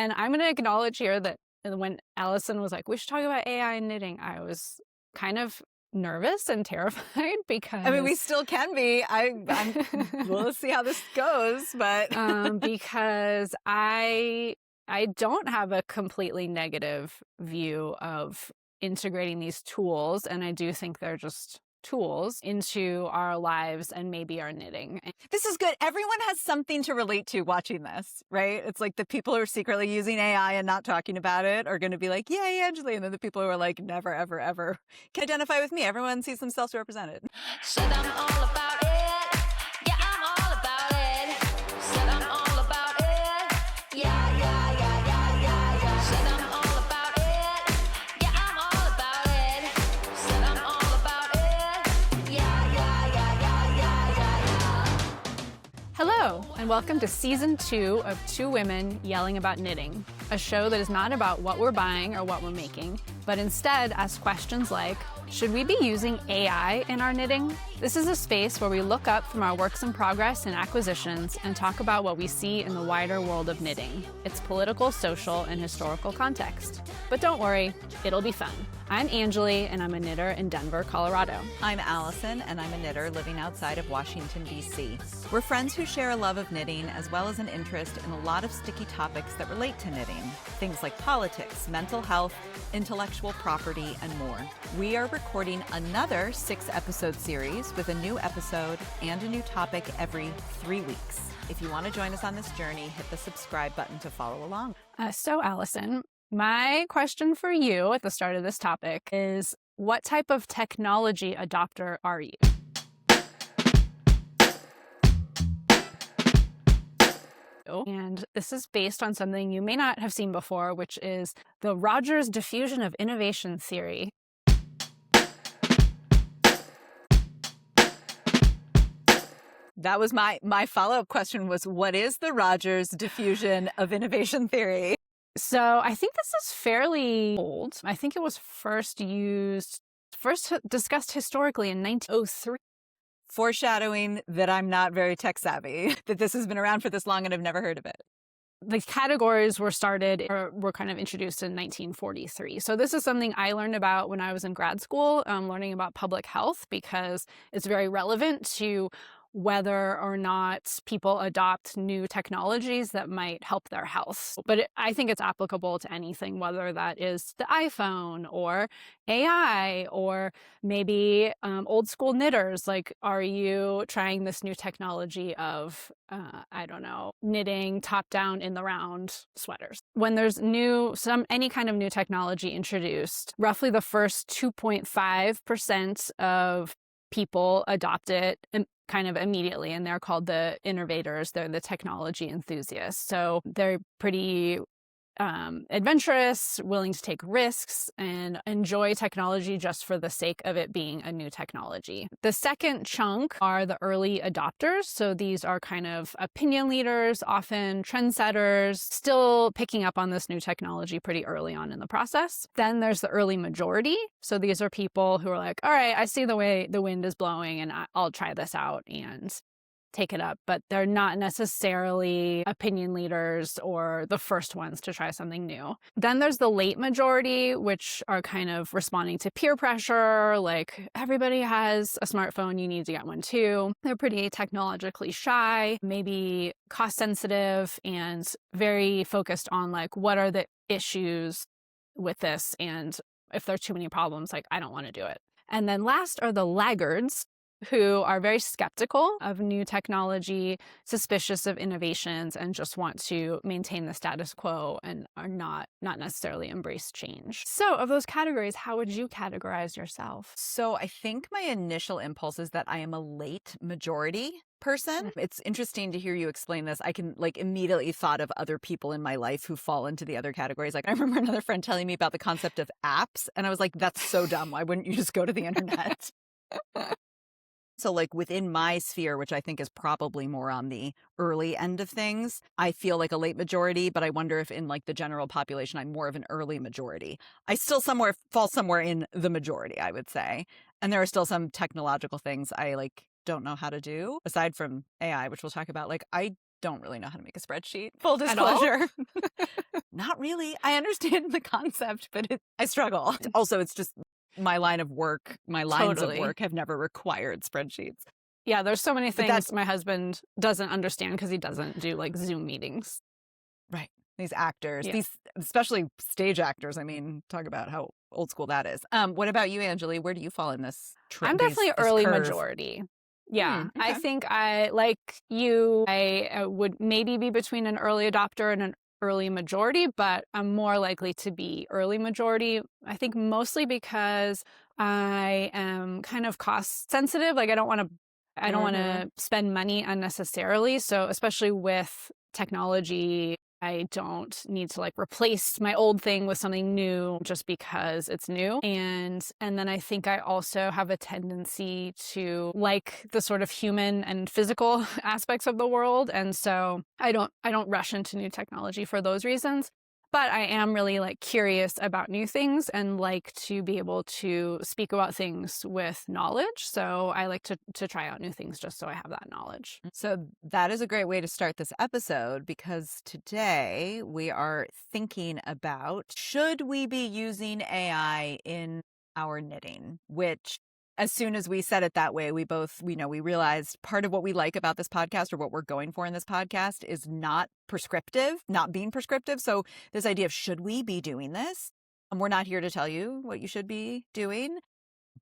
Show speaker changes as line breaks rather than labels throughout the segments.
And I'm going to acknowledge here that when Allison was like, we should talk about AI and knitting, I was kind of nervous and terrified because
I mean, we still can be. We'll see how this goes, but
because I don't have a completely negative view of integrating these tools, and I do think they're just tools into our lives and maybe our knitting.
This is good. Everyone has something to relate to watching this, right? It's like the people who are secretly using AI and not talking about it are going to be like, yay, Anjali. And then the people who are like, never, ever, ever can identify with me. Everyone sees themselves represented.
Said I'm all about it. Yeah, I'm all about it. Said I'm all about it. Yeah, yeah, yeah, yeah, yeah, yeah. Said I'm all about it. Yeah, I'm all about it. Said I'm all about it. Yeah, yeah, yeah, yeah, yeah, yeah, yeah.
Hello, and welcome to Season 2 of Two Women Yelling About Knitting, a show that is not about what we're buying or what we're making, but instead asks questions like, should we be using AI in our knitting? This is a space where we look up from our works in progress and acquisitions and talk about what we see in the wider world of knitting, its political, social, and historical context. But don't worry, it'll be fun. I'm Anjali, and I'm a knitter in Denver, Colorado.
I'm Allison, and I'm a knitter living outside of Washington, D.C. We're friends who share a love of knitting as well as an interest in a lot of sticky topics that relate to knitting. Things like politics, mental health, intellectual property, and more. We are recording another 6-episode series with a new episode and a new topic every 3 weeks. If you want to join us on this journey, hit the subscribe button to follow along.
So Allison, my question for you at the start of this topic is, what type of technology adopter are you? And this is based on something you may not have seen before, which is the Rogers diffusion of innovation theory.
That was my follow-up question was, what is the Rogers diffusion of innovation theory?
So I think this is fairly old. I think it was first discussed historically in 1903.
Foreshadowing that I'm not very tech savvy, that this has been around for this long and I've never heard of it.
The categories were kind of introduced in 1943. So this is something I learned about when I was in grad school, learning about public health, because it's very relevant to whether or not people adopt new technologies that might help their health. But I think it's applicable to anything, whether that is the iPhone or AI or maybe old school knitters. Like, are you trying this new technology of, knitting top down in the round sweaters? When there's any kind of new technology introduced, roughly the first 2.5% of people adopt it kind of immediately, and they're called the innovators. They're the technology enthusiasts. So they're pretty adventurous, willing to take risks, and enjoy technology just for the sake of it being a new technology. The second chunk are the early adopters. So these are kind of opinion leaders, often trendsetters, still picking up on this new technology pretty early on in the process. Then there's the early majority. So these are people who are like, all right, I see the way the wind is blowing and I'll try this out and take it up, but they're not necessarily opinion leaders or the first ones to try something new. Then there's the late majority, which are kind of responding to peer pressure, like everybody has a smartphone, you need to get one too. They're pretty technologically shy, maybe cost sensitive, and very focused on like, what are the issues with this? And if there's too many problems, like, I don't want to do it. And then last are the laggards, who are very skeptical of new technology, suspicious of innovations, and just want to maintain the status quo and are not necessarily embrace change. So of those categories, how would you categorize yourself?
So I think my initial impulse is that I am a late majority person. It's interesting to hear you explain this. I can immediately thought of other people in my life who fall into the other categories. Like, I remember another friend telling me about the concept of apps, and I was like, that's so dumb. Why wouldn't you just go to the internet? So within my sphere, which I think is probably more on the early end of things, I feel like a late majority, but I wonder if in the general population, I'm more of an early majority. I still fall somewhere in the majority, I would say. And there are still some technological things I don't know how to do aside from AI, which we'll talk about. I don't really know how to make a spreadsheet. Full
At all?
disclosure. Not really. I understand the concept, but I struggle. Also, it's just my line of work, my lines
Totally.
of work have never required spreadsheets.
Yeah, there's so many
But
things
that's
my husband doesn't understand because he doesn't do like Zoom meetings.
right. These actors,
Yeah.
these especially stage actors. I mean, talk about how old school that is. What about you, Anjali? Where do you fall in this?
I'm definitely early
curve?
majority. Yeah, I
Okay.
think I, like you, I would maybe be between an early adopter and an early majority, but I'm more likely to be early majority. I think mostly because I am kind of cost sensitive. Like I don't want to spend money unnecessarily. So especially with technology, I don't need to like replace my old thing with something new just because it's new. And then I think I also have a tendency to like the sort of human and physical aspects of the world. And so I don't rush into new technology for those reasons. But I am really like curious about new things and like to be able to speak about things with knowledge. So I like to try out new things just so I have that knowledge.
So that is a great way to start this episode because today we are thinking about should we be using AI in our knitting, which as soon as we said it that way, we realized part of what we like about this podcast or what we're going for in this podcast is not being prescriptive. So this idea of should we be doing this? And we're not here to tell you what you should be doing.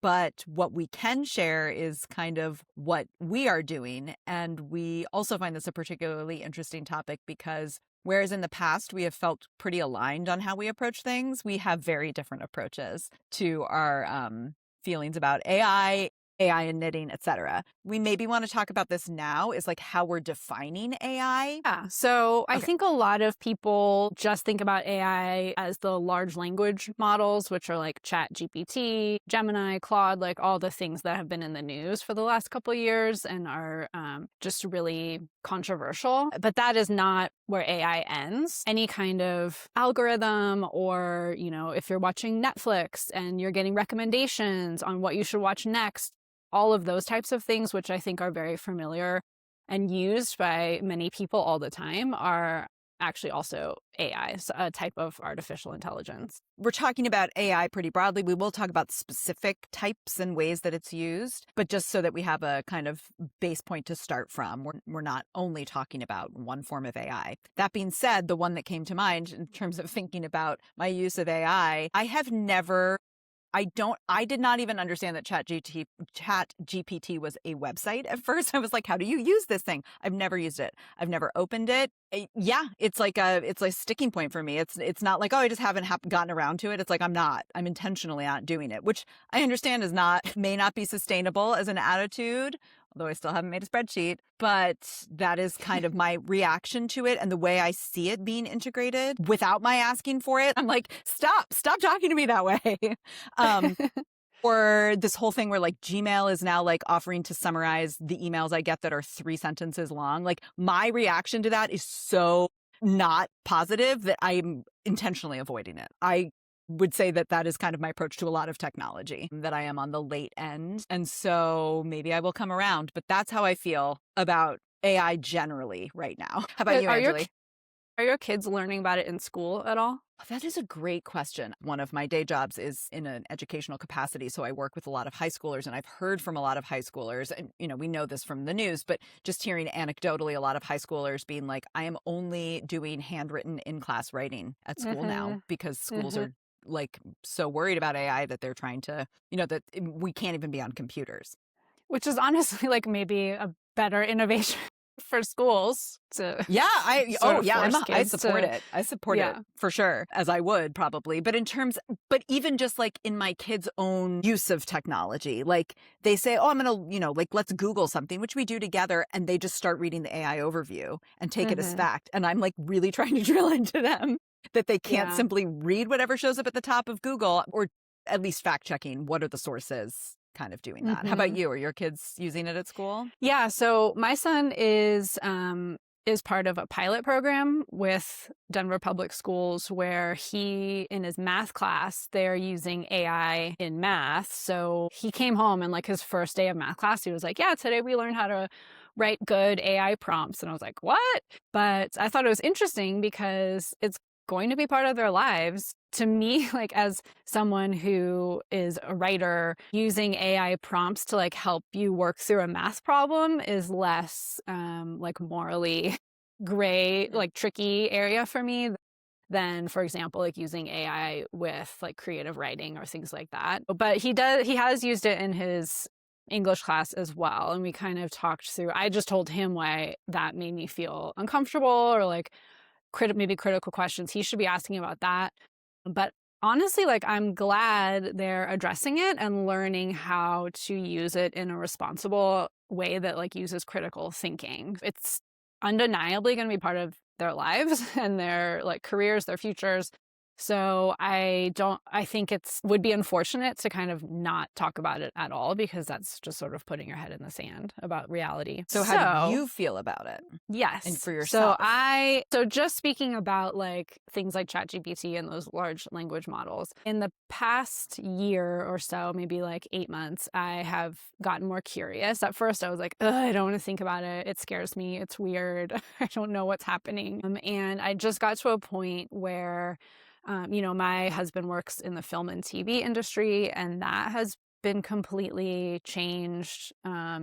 But what we can share is kind of what we are doing. And we also find this a particularly interesting topic because whereas in the past we have felt pretty aligned on how we approach things, we have very different approaches to our feelings about AI and knitting, etc. We maybe want to talk about this now is like how we're defining AI.
Yeah. So I
Okay.
think a lot of people just think about AI as the large language models, which are like ChatGPT, Gemini, Claude, like all the things that have been in the news for the last couple of years and are just really controversial. But that is not where AI ends. Any kind of algorithm or, if you're watching Netflix and you're getting recommendations on what you should watch next, all of those types of things, which I think are very familiar and used by many people all the time, are actually also AI, so a type of artificial intelligence.
We're talking about AI pretty broadly. We will talk about specific types and ways that it's used, but just so that we have a kind of base point to start from, we're not only talking about one form of AI. That being said, the one that came to mind in terms of thinking about my use of AI, I did not even understand that ChatGPT was a website at first. I was like, how do you use this thing? I've never used it. I've never opened it. Yeah, it's like a sticking point for me. It's not like, oh, I just haven't gotten around to it. It's like, I'm intentionally not doing it, which I understand may not be sustainable as an attitude, although I still haven't made a spreadsheet, but that is kind of my reaction to it and the way I see it being integrated without my asking for it. I'm like, stop talking to me that way. Or this whole thing where like Gmail is now like offering to summarize the emails I get that are 3 sentences long. Like my reaction to that is so not positive that I'm intentionally avoiding it. I would say that is kind of my approach to a lot of technology, that I am on the late end. And so maybe I will come around, but that's how I feel about AI generally right now. How about you, Anjali?
Are your kids learning about it in school at all?
That is a great question. One of my day jobs is in an educational capacity. So I work with a lot of high schoolers, and I've heard from a lot of high schoolers, and we know this from the news, but just hearing anecdotally a lot of high schoolers being like, I am only doing handwritten in-class writing at school now because schools are like so worried about AI that they're trying to, that we can't even be on computers.
Which is honestly like maybe a better innovation for schools to
I support it. I support it for sure, as I would probably. But even just like in my kids' own use of technology, like they say, oh, I'm going to, let's Google something, which we do together. And they just start reading the AI overview and take it as fact. And I'm like really trying to drill into them that they can't simply read whatever shows up at the top of Google, or at least fact checking what are the sources. Kind of doing that. How about you? Are your kids using it at school?
Yeah. So my son is part of a pilot program with Denver Public Schools where in his math class, they're using AI in math. So he came home and like his first day of math class, he was like, yeah, today we learned how to write good AI prompts. And I was like, what? But I thought it was interesting because it's going to be part of their lives. To me, like as someone who is a writer, using AI prompts to like help you work through a math problem is less like morally gray, like tricky area for me than, for example, like using AI with like creative writing or things like that. But he has used it in his English class as well. And we kind of talked through, I just told him why that made me feel uncomfortable or like maybe critical questions he should be asking about that. But honestly, like I'm glad they're addressing it and learning how to use it in a responsible way that like uses critical thinking. It's undeniably going to be part of their lives and their like careers, their futures. So I think would be unfortunate to kind of not talk about it at all because that's just sort of putting your head in the sand about reality.
So how do you feel about it?
Yes.
And for yourself?
So just speaking about like things like ChatGPT and those large language models, in the past year or so, maybe like 8 months, I have gotten more curious. At first I was like, I don't want to think about it. It scares me. It's weird. I don't know what's happening. And I just got to a point where my husband works in the film and TV industry, and that has been completely changed.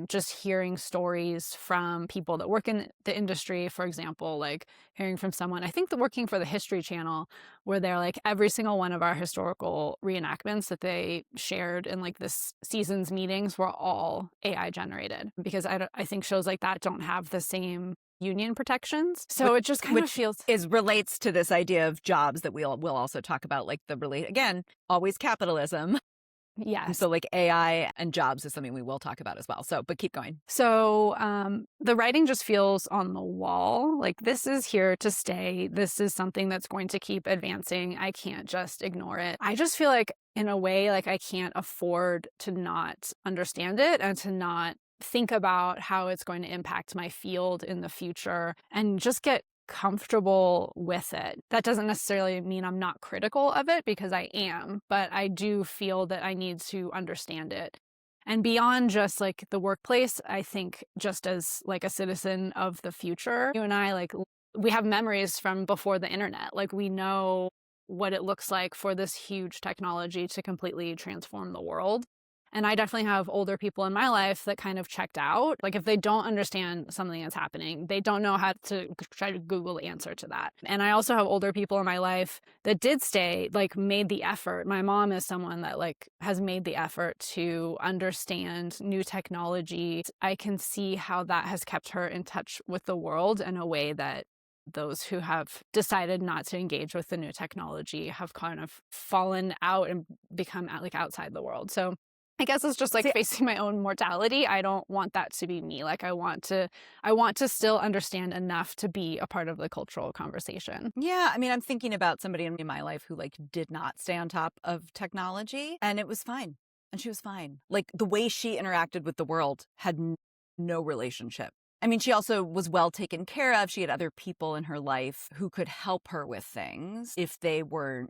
Just hearing stories from people that work in the industry, for example, like hearing from someone, I think working for the History Channel, where they're like every single one of our historical reenactments that they shared in like this season's meetings were all AI generated because I think shows like that don't have the same union protections. So it just kind of feels
relates to this idea of jobs that we'll also talk about, like again, always capitalism.
Yes.
So like AI and jobs is something we will talk about as well. So, but keep going.
So the writing just feels on the wall. Like this is here to stay. This is something that's going to keep advancing. I can't just ignore it. I just feel like in a way, like I can't afford to not understand it and to not think about how it's going to impact my field in the future and just get comfortable with it. That doesn't necessarily mean I'm not critical of it because I am, but I do feel that I need to understand it. And beyond just like the workplace, I think just as like a citizen of the future, you and I, like we have memories from before the internet. Like we know what it looks like for this huge technology to completely transform the world. And I definitely have older people in my life that kind of checked out. Like if they don't understand something that's happening, they don't know how to try to Google the answer to that. And I also have older people in my life that did stay, like made the effort. My mom is someone that like has made the effort to understand new technology. I can see how that has kept her in touch with the world in a way that those who have decided not to engage with the new technology have kind of fallen out and become like outside the world. So I guess it's just like facing my own mortality. I don't want that to be me. Like I want to still understand enough to be a part of the cultural conversation.
Yeah. I mean, I'm thinking about somebody in my life who like did not stay on top of technology and it was fine. And she was fine. Like the way she interacted with the world had no relationship. I mean, she also was well taken care of. She had other people in her life who could help her with things if they were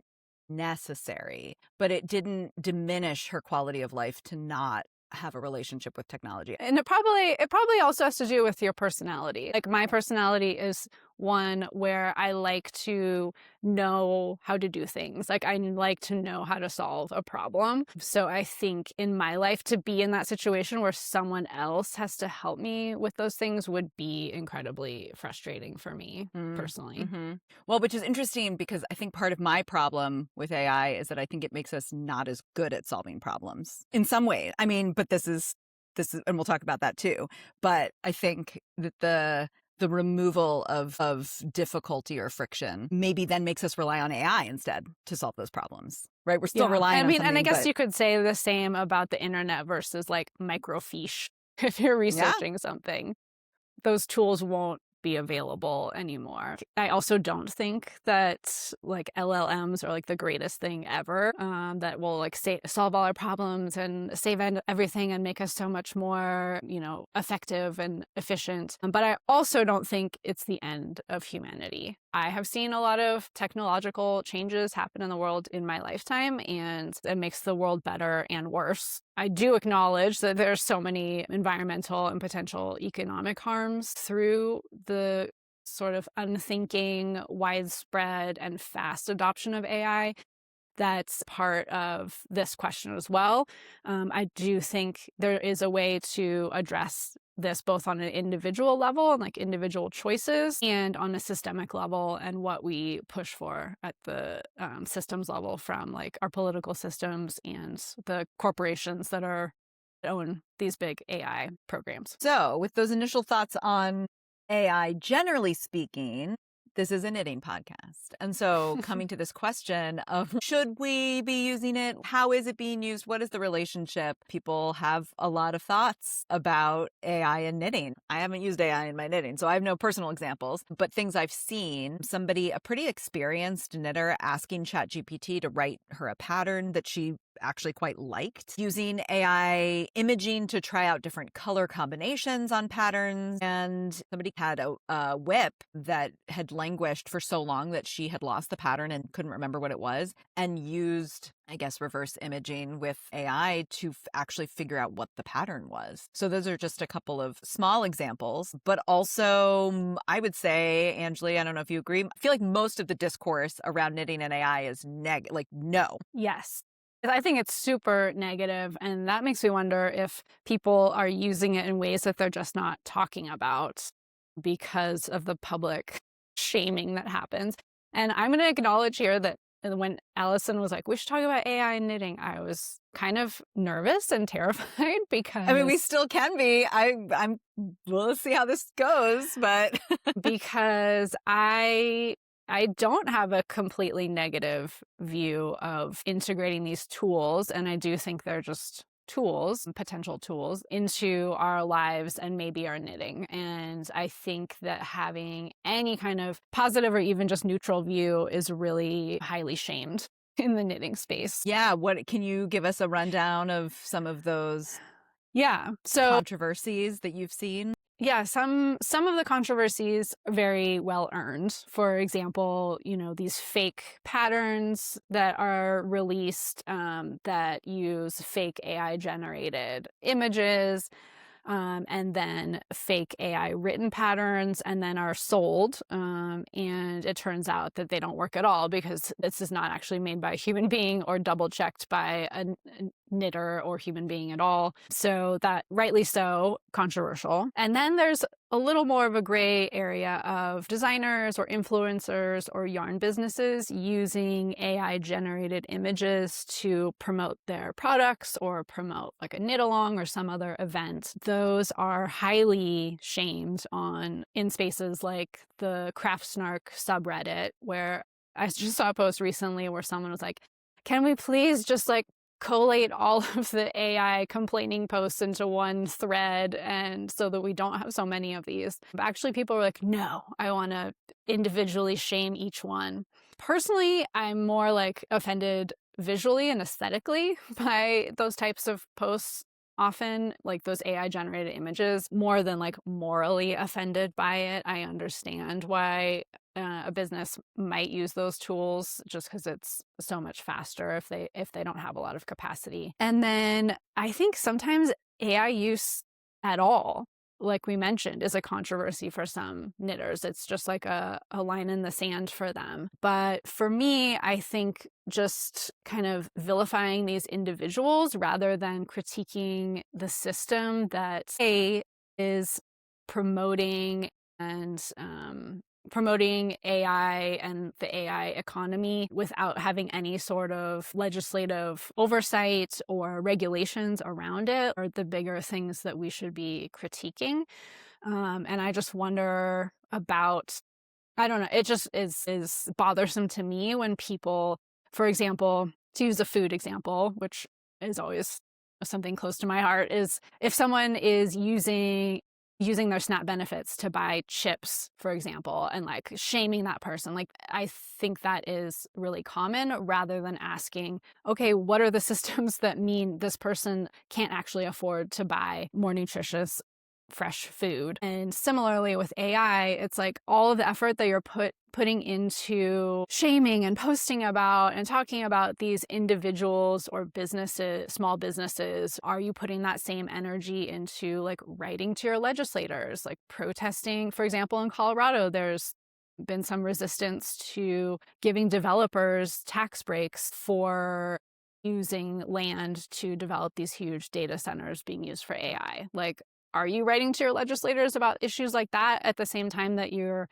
necessary, but it didn't diminish her quality of life to not have a relationship with technology.
And it probably also has to do with your personality. Like my personality is one where I like to know how to do things. Like I like to know how to solve a problem. So I think in my life to be in that situation where someone else has to help me with those things would be incredibly frustrating for me personally.
Mm-hmm. Well, which is interesting because I think part of my problem with AI is that I think it makes us not as good at solving problems in some way. I mean, but this is, and we'll talk about that too. But I think that the removal of difficulty or friction maybe then makes us rely on AI instead to solve those problems, right? We're still relying on something.
And I guess you could say the same about the internet versus like microfiche. If you're researching something, those tools won't be available anymore. I also don't think that like LLMs are like the greatest thing ever that will like solve all our problems and save everything and make us so much more, effective and efficient. But I also don't think it's the end of humanity I have seen a lot of technological changes happen in the world in my lifetime, and it makes the world better and worse. I do acknowledge that there's so many environmental and potential economic harms through the sort of unthinking, widespread, and fast adoption of AI. That's part of this question as well. I do think there is a way to address this both on an individual level and like individual choices and on a systemic level and what we push for at the systems level from like our political systems and the corporations that own these big AI programs.
So with those initial thoughts on AI, generally speaking, this is a knitting podcast. And so coming to this question of should we be using it? How is it being used? What is the relationship? People have a lot of thoughts about AI and knitting. I haven't used AI in my knitting, so I have no personal examples, but things I've seen, a pretty experienced knitter asking ChatGPT to write her a pattern that she actually quite liked, using AI imaging to try out different color combinations on patterns. And somebody had a whip that had languished for so long that she had lost the pattern and couldn't remember what it was, and used, I guess, reverse imaging with AI to actually figure out what the pattern was. So those are just a couple of small examples, but also I would say, Anjali, I don't know if you agree, I feel like most of the discourse around knitting and AI is no.
Yes. I think it's super negative, and that makes me wonder if people are using it in ways that they're just not talking about because of the public shaming that happens. And I'm going to acknowledge here that when Allison was like, we should talk about AI and knitting, I was kind of nervous and terrified because...
I mean, we still can be. We'll see how this goes, but...
because I don't have a completely negative view of integrating these tools, and I do think they're just tools, potential tools, into our lives and maybe our knitting. And I think that having any kind of positive or even just neutral view is really highly shamed in the knitting space.
Yeah, what can you give us a rundown of some of those controversies that you've seen?
Yeah, some of the controversies are very well earned. For example, these fake patterns that are released that use fake AI generated images, and then fake AI written patterns, and then are sold. And it turns out that they don't work at all because this is not actually made by a human being or double checked by a knitter or human being at all. So that, rightly so, controversial. And then there's a little more of a gray area of designers or influencers or yarn businesses using AI generated images to promote their products or promote like a knit along or some other event. Those are highly shamed in spaces like the Craft Snark subreddit, where I just saw a post recently where someone was like, can we please just like collate all of the AI complaining posts into one thread, and so that we don't have so many of these. But actually, people were like, no, I want to individually shame each one. Personally, I'm more like offended visually and aesthetically by those types of posts, often like those AI generated images, more than like morally offended by it. I understand why a business might use those tools just because it's so much faster if they don't have a lot of capacity. And then I think sometimes AI use at all, like we mentioned, is a controversy for some knitters. It's just like a line in the sand for them. But for me, I think just kind of vilifying these individuals rather than critiquing the system that is promoting AI and the AI economy without having any sort of legislative oversight or regulations around it are the bigger things that we should be critiquing. And I just wonder about, I don't know, it just is bothersome to me when people, for example, to use a food example, which is always something close to my heart, is if someone is using their SNAP benefits to buy chips, for example, and like shaming that person. Like, I think that is really common, rather than asking, okay, what are the systems that mean this person can't actually afford to buy more nutritious fresh food. And similarly with AI, it's like all of the effort that you're putting into shaming and posting about and talking about these individuals or businesses, small businesses, are you putting that same energy into like writing to your legislators, like protesting? For example, in Colorado, there's been some resistance to giving developers tax breaks for using land to develop these huge data centers being used for AI. Like, are you writing to your legislators about issues like that at the same time that you're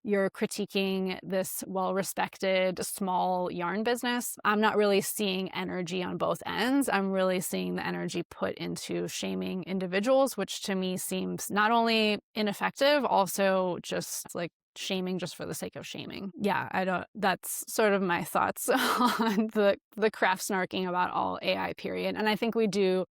critiquing this well-respected small yarn business? I'm not really seeing energy on both ends. I'm really seeing the energy put into shaming individuals, which to me seems not only ineffective, also just like shaming just for the sake of shaming. Yeah, that's sort of my thoughts on the craft snarking about all AI period. And I think we do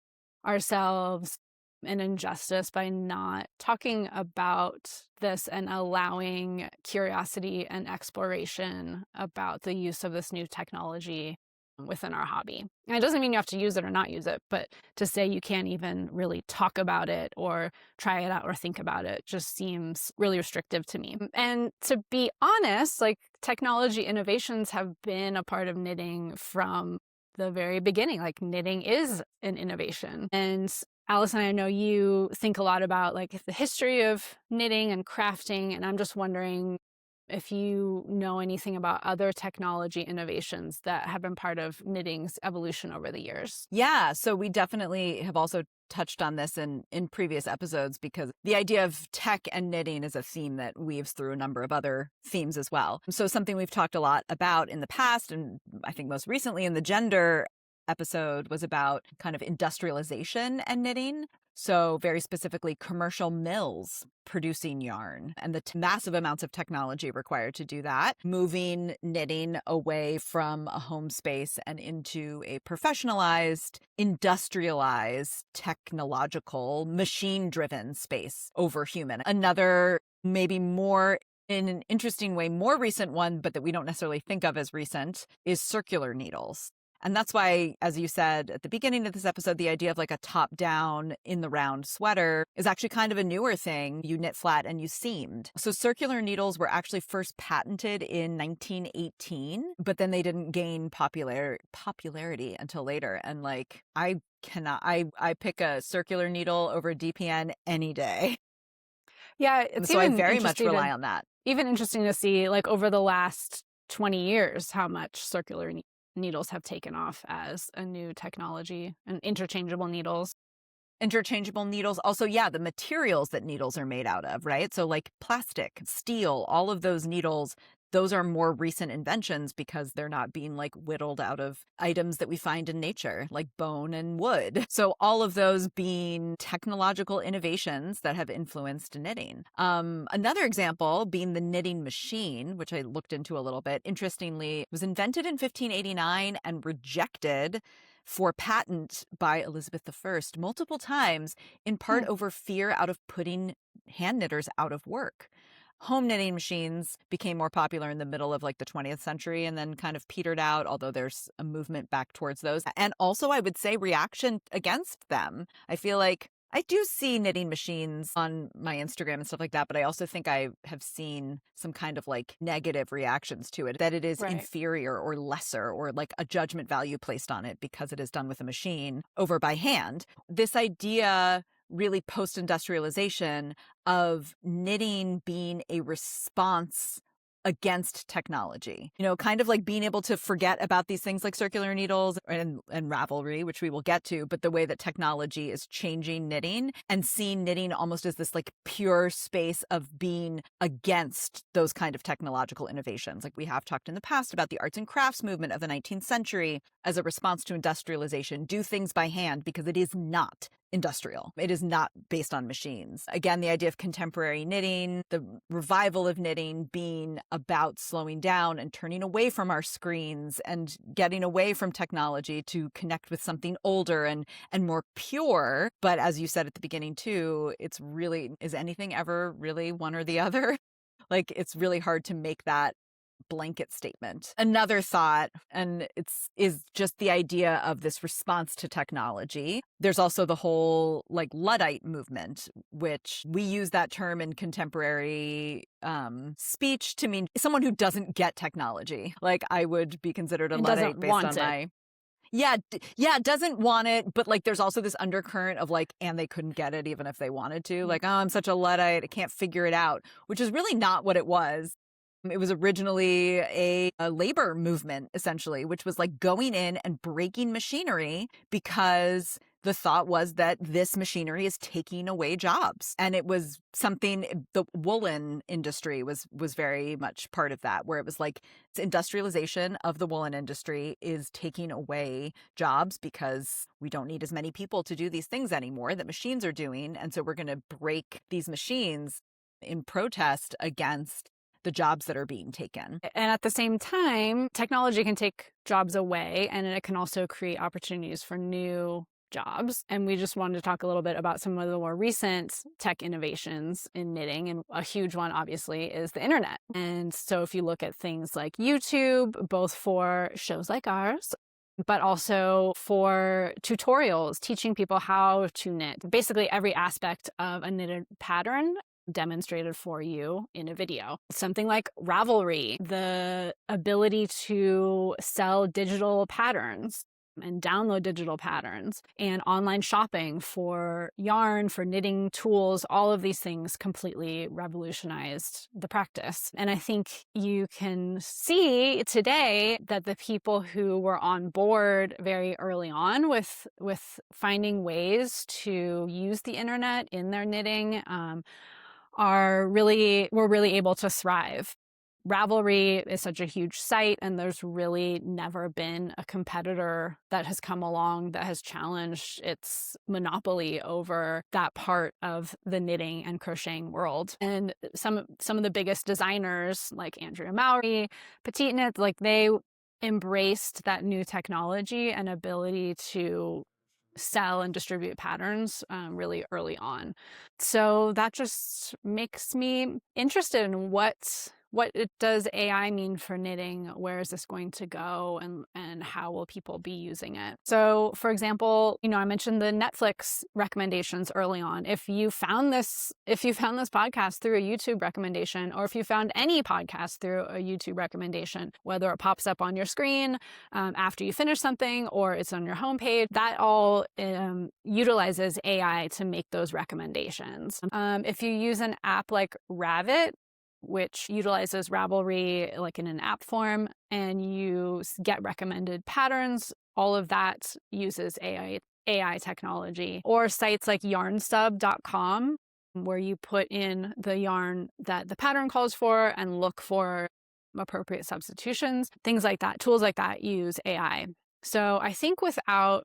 ourselves an injustice by not talking about this and allowing curiosity and exploration about the use of this new technology within our hobby. And it doesn't mean you have to use it or not use it, but to say you can't even really talk about it or try it out or think about it just seems really restrictive to me. And to be honest, like technology innovations have been a part of knitting from the very beginning. Like knitting is an innovation. And Allison, I know you think a lot about like the history of knitting and crafting, and I'm just wondering if you know anything about other technology innovations that have been part of knitting's evolution over the years.
Yeah, so we definitely have also touched on this in previous episodes, because the idea of tech and knitting is a theme that weaves through a number of other themes as well. So something we've talked a lot about in the past, and I think most recently in the gender episode, was about kind of industrialization and knitting. So very specifically, commercial mills producing yarn and the massive amounts of technology required to do that, moving knitting away from a home space and into a professionalized, industrialized, technological, machine-driven space over human. Another, maybe more in an interesting way, more recent one, but that we don't necessarily think of as recent, is circular needles. And that's why, as you said at the beginning of this episode, the idea of like a top-down in the round sweater is actually kind of a newer thing. You knit flat and you seamed. So circular needles were actually first patented in 1918, but then they didn't gain popularity until later. And like, I pick a circular needle over DPN any day.
Yeah, it's
so I
even
very much rely on that.
Even interesting to see, like over the last 20 years, how much circular needles have taken off as a new technology, and interchangeable needles.
Interchangeable needles. Also, yeah, the materials that needles are made out of, right? So like plastic, steel, all of those needles, those are more recent inventions because they're not being like whittled out of items that we find in nature, like bone and wood. So all of those being technological innovations that have influenced knitting. Another example being the knitting machine, which I looked into a little bit. Interestingly, it was invented in 1589 and rejected for patent by Elizabeth I multiple times, in part over fear out of putting hand knitters out of work. Home knitting machines became more popular in the middle of like the 20th century and then kind of petered out, although there's a movement back towards those. And also, I would say, reaction against them. I feel like I do see knitting machines on my Instagram and stuff like that, but I also think I have seen some kind of like negative reactions to it, that it is inferior or lesser, or like a judgment value placed on it because it is done with a machine over by hand. This idea, really post-industrialization, of knitting being a response against technology, you know, kind of like being able to forget about these things like circular needles and Ravelry, which we will get to, but the way that technology is changing knitting, and seeing knitting almost as this like pure space of being against those kind of technological innovations. Like we have talked in the past about the arts and crafts movement of the 19th century as a response to industrialization. Do things by hand because it is not industrial. It is not based on machines. Again, the idea of contemporary knitting, the revival of knitting being about slowing down and turning away from our screens and getting away from technology to connect with something older and more pure. But as you said at the beginning too, it's really, is anything ever really one or the other? Like it's really hard to make that blanket statement. Another thought, and is just the idea of this response to technology. There's also the whole like Luddite movement, which we use that term in contemporary speech to mean someone who doesn't get technology. Like I would be considered a
And
Luddite
doesn't
based
want
on
it.
my doesn't want it, but like there's also this undercurrent of like, and they couldn't get it even if they wanted to. Like, oh, I'm such a Luddite, I can't figure it out, which is really not what it was. It was originally a labor movement, essentially, which was like going in and breaking machinery because the thought was that this machinery is taking away jobs. And it was something, the woolen industry was very much part of that, where it was like industrialization of the woolen industry is taking away jobs because we don't need as many people to do these things anymore that machines are doing. And so we're going to break these machines in protest against the jobs that are being taken.
And at the same time, technology can take jobs away, and it can also create opportunities for new jobs. And we just wanted to talk a little bit about some of the more recent tech innovations in knitting. And a huge one, obviously, is the internet. And so if you look at things like YouTube, both for shows like ours, but also for tutorials, teaching people how to knit, basically every aspect of a knitted pattern demonstrated for you in a video. Something like Ravelry, the ability to sell digital patterns and download digital patterns, and online shopping for yarn, for knitting tools, all of these things completely revolutionized the practice. And I think you can see today that the people who were on board very early on with finding ways to use the internet in their knitting were really able to thrive. Ravelry is such a huge site, and there's really never been a competitor that has come along that has challenged its monopoly over that part of the knitting and crocheting world. And some of the biggest designers like Andrea Mowry, Petite Knit, like they embraced that new technology and ability to sell and distribute patterns really early on. So that just makes me interested in what does AI mean for knitting? Where is this going to go, and how will people be using it? So, for example, I mentioned the Netflix recommendations early on. If you found this podcast through a YouTube recommendation, or if you found any podcast through a YouTube recommendation, whether it pops up on your screen after you finish something or it's on your homepage, that all utilizes AI to make those recommendations. If you use an app like Ravit, which utilizes Ravelry like in an app form, and you get recommended patterns, all of that uses AI technology. Or sites like yarnsub.com, where you put in the yarn that the pattern calls for and look for appropriate substitutions. Things like that, tools like that use AI. So I think without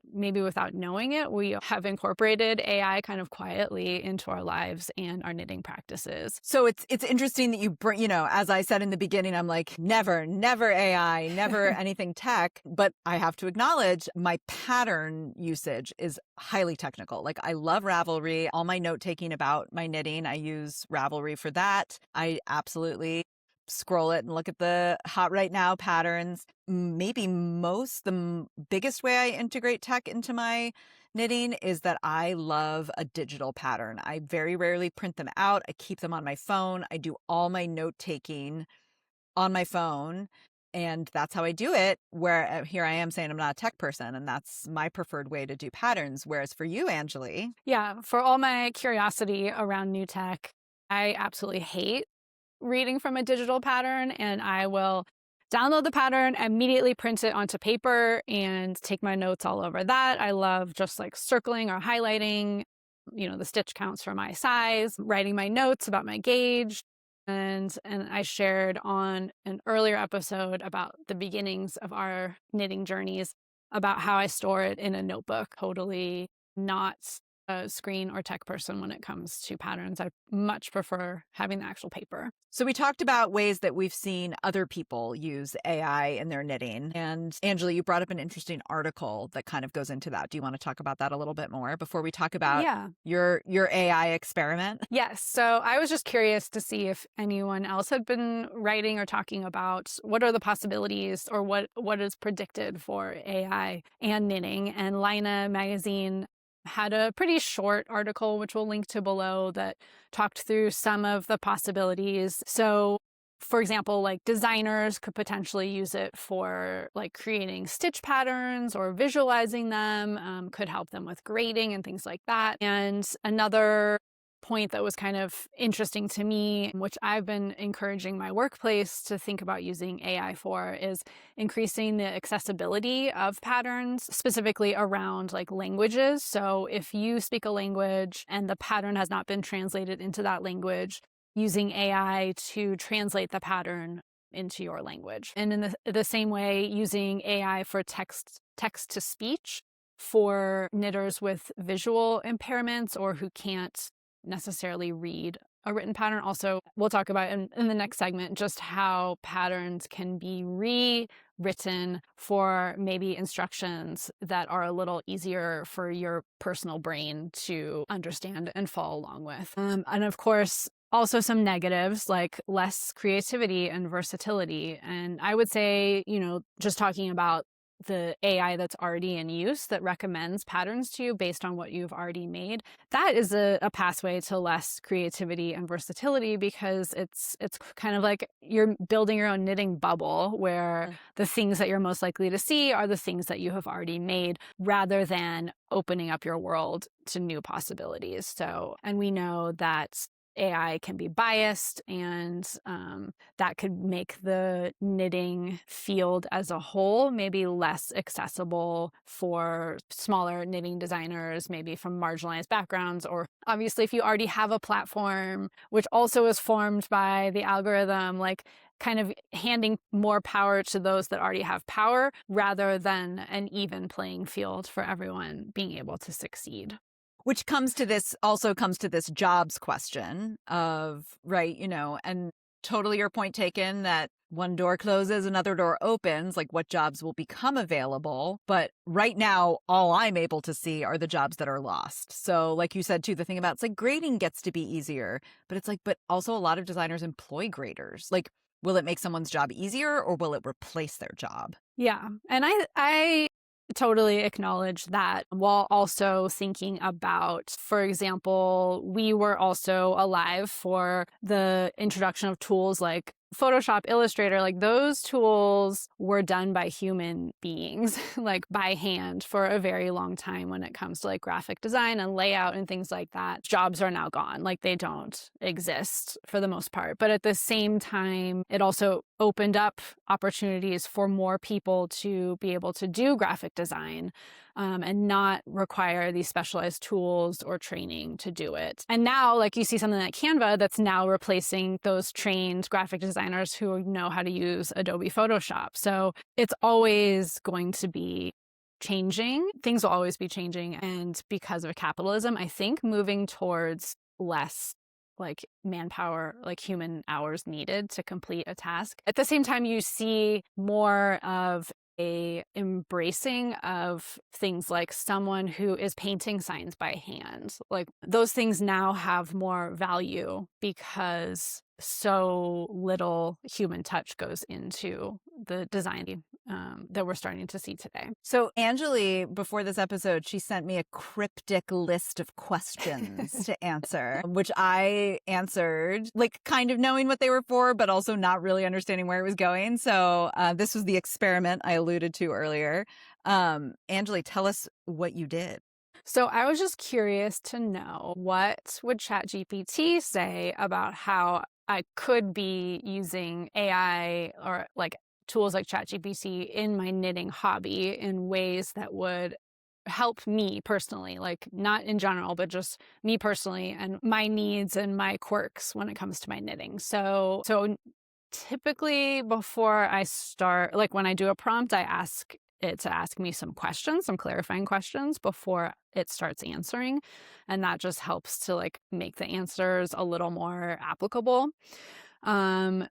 knowing it, we have incorporated AI kind of quietly into our lives and our knitting practices.
So it's interesting that you bring, as I said in the beginning, I'm like, never AI, never anything tech. But I have to acknowledge my pattern usage is highly technical. Like I love Ravelry. All my note taking about my knitting, I use Ravelry for that. I absolutely scroll it and look at the hot right now patterns. Maybe the biggest way I integrate tech into my knitting is that I love a digital pattern. I very rarely print them out. I keep them on my phone. I do all my note taking on my phone. And that's how I do it, where here I am saying I'm not a tech person, and that's my preferred way to do patterns. Whereas for you, Anjali.
Yeah, for all my curiosity around new tech, I absolutely hate reading from a digital pattern, and I will download the pattern, immediately print it onto paper, and take my notes all over that. I love just like circling or highlighting, the stitch counts for my size, writing my notes about my gauge. And I shared on an earlier episode about the beginnings of our knitting journeys about how I store it in a notebook, totally not a screen or tech person when it comes to patterns. I much prefer having the actual paper.
So we talked about ways that we've seen other people use AI in their knitting. And Angela, you brought up an interesting article that kind of goes into that. Do you want to talk about that a little bit more before we talk about your AI experiment?
Yes. So I was just curious to see if anyone else had been writing or talking about what are the possibilities or what is predicted for AI and knitting. And Lina magazine had a pretty short article, which we'll link to below, that talked through some of the possibilities. So, for example, like designers could potentially use it for like creating stitch patterns or visualizing them, could help them with grading and things like that. And another point that was kind of interesting to me, which I've been encouraging my workplace to think about using AI for, is increasing the accessibility of patterns, specifically around like languages. So if you speak a language and the pattern has not been translated into that language, using AI to translate the pattern into your language. And in the same way, using AI for text to speech for knitters with visual impairments or who can't necessarily read a written pattern. Also, we'll talk about in the next segment just how patterns can be rewritten for maybe instructions that are a little easier for your personal brain to understand and follow along with. And of course, also some negatives like less creativity and versatility. And I would say, just talking about the AI that's already in use that recommends patterns to you based on what you've already made, that is a pathway to less creativity and versatility, because it's kind of like you're building your own knitting bubble where the things that you're most likely to see are the things that you have already made, rather than opening up your world to new possibilities. So, and we know that AI can be biased, and that could make the knitting field as a whole maybe less accessible for smaller knitting designers, maybe from marginalized backgrounds. Or obviously, if you already have a platform, which also is formed by the algorithm, like kind of handing more power to those that already have power rather than an even playing field for everyone being able to succeed.
Which comes to this jobs question of, right, and totally your point taken that one door closes, another door opens, like what jobs will become available. But right now, all I'm able to see are the jobs that are lost. So like you said, too, the thing about it's like grading gets to be easier, but it's like, but also a lot of designers employ graders. Like, will it make someone's job easier or will it replace their job?
Yeah. And I totally acknowledge that, while also thinking about, for example, we were also alive for the introduction of tools like Photoshop, Illustrator. Like those tools were done by human beings, like by hand for a very long time when it comes to like graphic design and layout and things like that. Jobs are now gone. Like they don't exist for the most part. But at the same time, it also opened up opportunities for more people to be able to do graphic design and not require these specialized tools or training to do it. And now, like you see something like Canva that's now replacing those trained graphic designers who know how to use Adobe Photoshop. So it's always going to be changing. Things will always be changing. And because of capitalism, I think moving towards less like manpower, like human hours needed to complete a task. At the same time, you see more of a embracing of things like someone who is painting signs by hand. Like those things now have more value because so little human touch goes into the design that we're starting to see today.
So Anjali, before this episode, she sent me a cryptic list of questions to answer, which I answered, like kind of knowing what they were for, but also not really understanding where it was going. So this was the experiment I alluded to earlier. Anjali, tell us what you did.
So I was just curious to know, what would ChatGPT say about how I could be using AI or like tools like ChatGPT in my knitting hobby in ways that would help me personally, like not in general, but just me personally and my needs and my quirks when it comes to my knitting. So typically before I start, like when I do a prompt, I ask it to ask me some questions, some clarifying questions before it starts answering. And that just helps to like make the answers a little more applicable.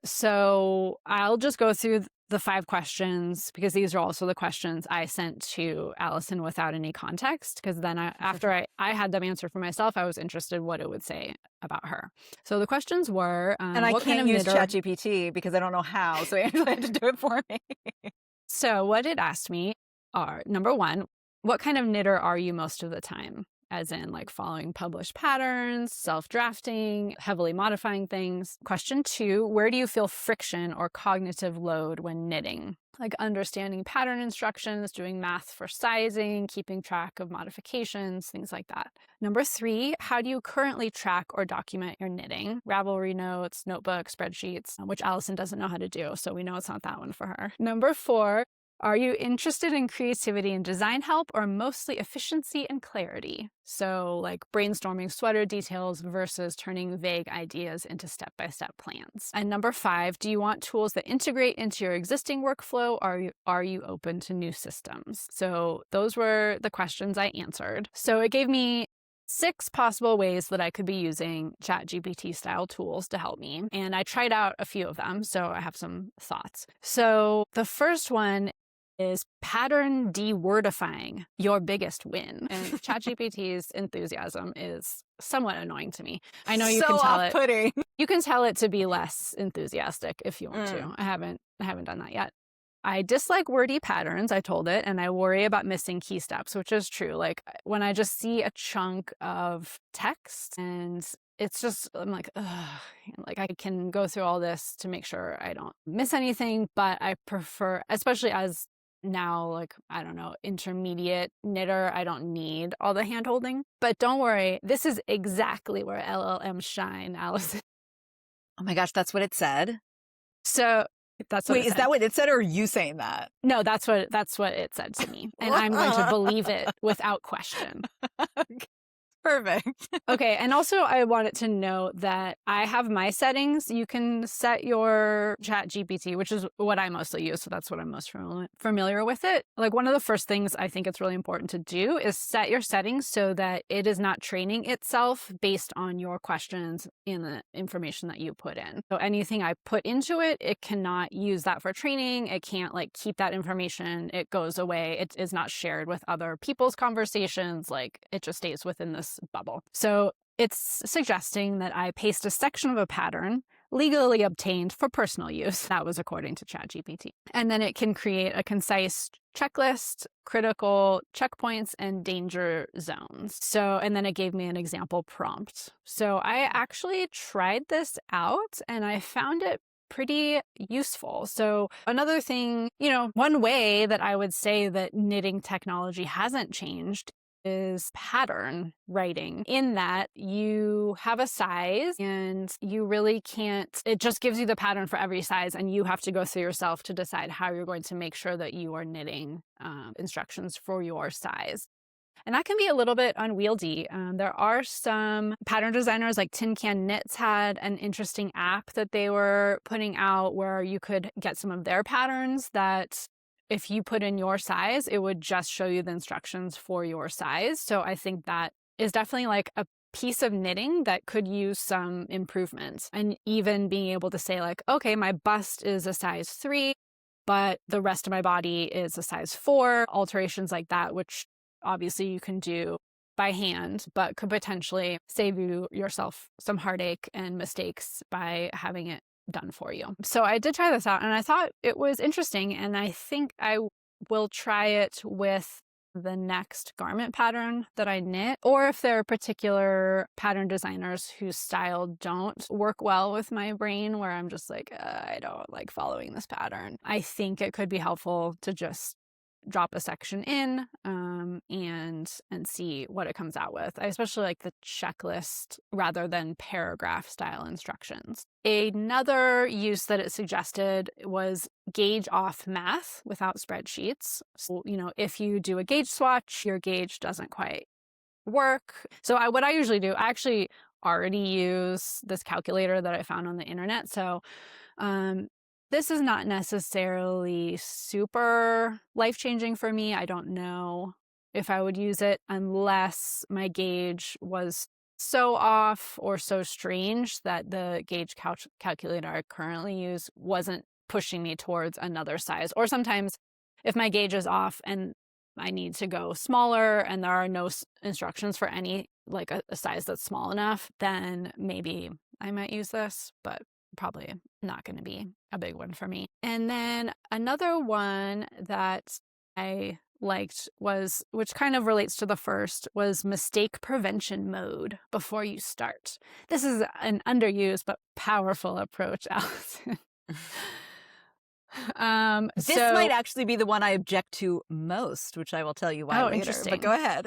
So I'll just go through the 5 questions because these are also the questions I sent to Allison without any context. Because then after I had them answer for myself, I was interested what it would say about her. So the questions were,
and I
what
can't
kind of
use
knitter?
ChatGPT because I don't know how. So Angela had to do it for me.
So what it asked me are, number 1, what kind of knitter are you most of the time? As in like following published patterns, self-drafting, heavily modifying things. Question 2, where do you feel friction or cognitive load when knitting? Like understanding pattern instructions, doing math for sizing, keeping track of modifications, things like that. Number 3, how do you currently track or document your knitting? Ravelry notes, notebook, spreadsheets, which Allison doesn't know how to do, so we know it's not that one for her. Number 4, are you interested in creativity and design help or mostly efficiency and clarity? So like brainstorming sweater details versus turning vague ideas into step-by-step plans. And number 5, do you want tools that integrate into your existing workflow or are you open to new systems? So those were the questions I answered. So it gave me 6 possible ways that I could be using ChatGPT style tools to help me. And I tried out a few of them, so I have some thoughts. So the first one is pattern de-wordifying, your biggest win. And ChatGPT's enthusiasm is somewhat annoying to me. I know you
so
can tell
off-putting.
You can tell it to be less enthusiastic if you want to. I haven't done that yet. I dislike wordy patterns, I told it, and I worry about missing key steps, which is true. Like when I just see a chunk of text and it's just, I'm like, ugh, like I can go through all this to make sure I don't miss anything, but I prefer, especially as now, like, I don't know, intermediate knitter, I don't need all the hand holding. But don't worry, this is exactly where LLMs shine, Allison.
Oh my gosh, that's what it said?
So that's what
Wait,
it
is
said.
that what it said or are you saying that?
No, that's what it said to me. And I'm going to believe it without question.
Okay. Perfect.
Okay, and also I wanted to note that I have my settings. You can set your ChatGPT, which is what I mostly use, so that's what I'm most familiar with it. Like one of the first things I think it's really important to do is set your settings so that it is not training itself based on your questions and the information that you put in. So anything I put into it, it cannot use that for training. It can't like keep that information. It goes away. It is not shared with other people's conversations. Like it just stays within this bubble. So it's suggesting that I paste a section of a pattern legally obtained for personal use. That was according to ChatGPT. And then it can create a concise checklist, critical checkpoints, and danger zones. So, and then it gave me an example prompt. So I actually tried this out and I found it pretty useful. So another thing, one way that I would say that knitting technology hasn't changed is pattern writing, in that you have a size and you really can't, it just gives you the pattern for every size and you have to go through yourself to decide how you're going to make sure that you are knitting instructions for your size. And that can be a little bit unwieldy. There are some pattern designers like Tin Can Knits had an interesting app that they were putting out where you could get some of their patterns that if you put in your size, it would just show you the instructions for your size. So I think that is definitely like a piece of knitting that could use some improvements. And even being able to say like, okay, my bust is a size 3, but the rest of my body is a size 4, alterations like that, which obviously you can do by hand, but could potentially save yourself some heartache and mistakes by having it done for you. So I did try this out and I thought it was interesting, and I think I will try it with the next garment pattern that I knit, or if there are particular pattern designers whose style don't work well with my brain, where I'm just like, I don't like following this pattern. I think it could be helpful to just drop a section in and see what it comes out with. I especially like the checklist rather than paragraph style instructions. Another use that it suggested was gauge off math without spreadsheets. So, if you do a gauge swatch, your gauge doesn't quite work. So what I usually do, I actually already use this calculator that I found on the internet. So This is not necessarily super life-changing for me. I don't know if I would use it unless my gauge was so off or so strange that the gauge calculator I currently use wasn't pushing me towards another size. Or sometimes if my gauge is off and I need to go smaller and there are no instructions for any, like a size that's small enough, then maybe I might use this, but probably not going to be a big one for me. And then another one that I liked was, which kind of relates to the first, was mistake prevention mode before you start. This is an underused but powerful approach, Allison.
This might actually be the one I object to most, which I will tell you why later.
Interesting.
But go ahead.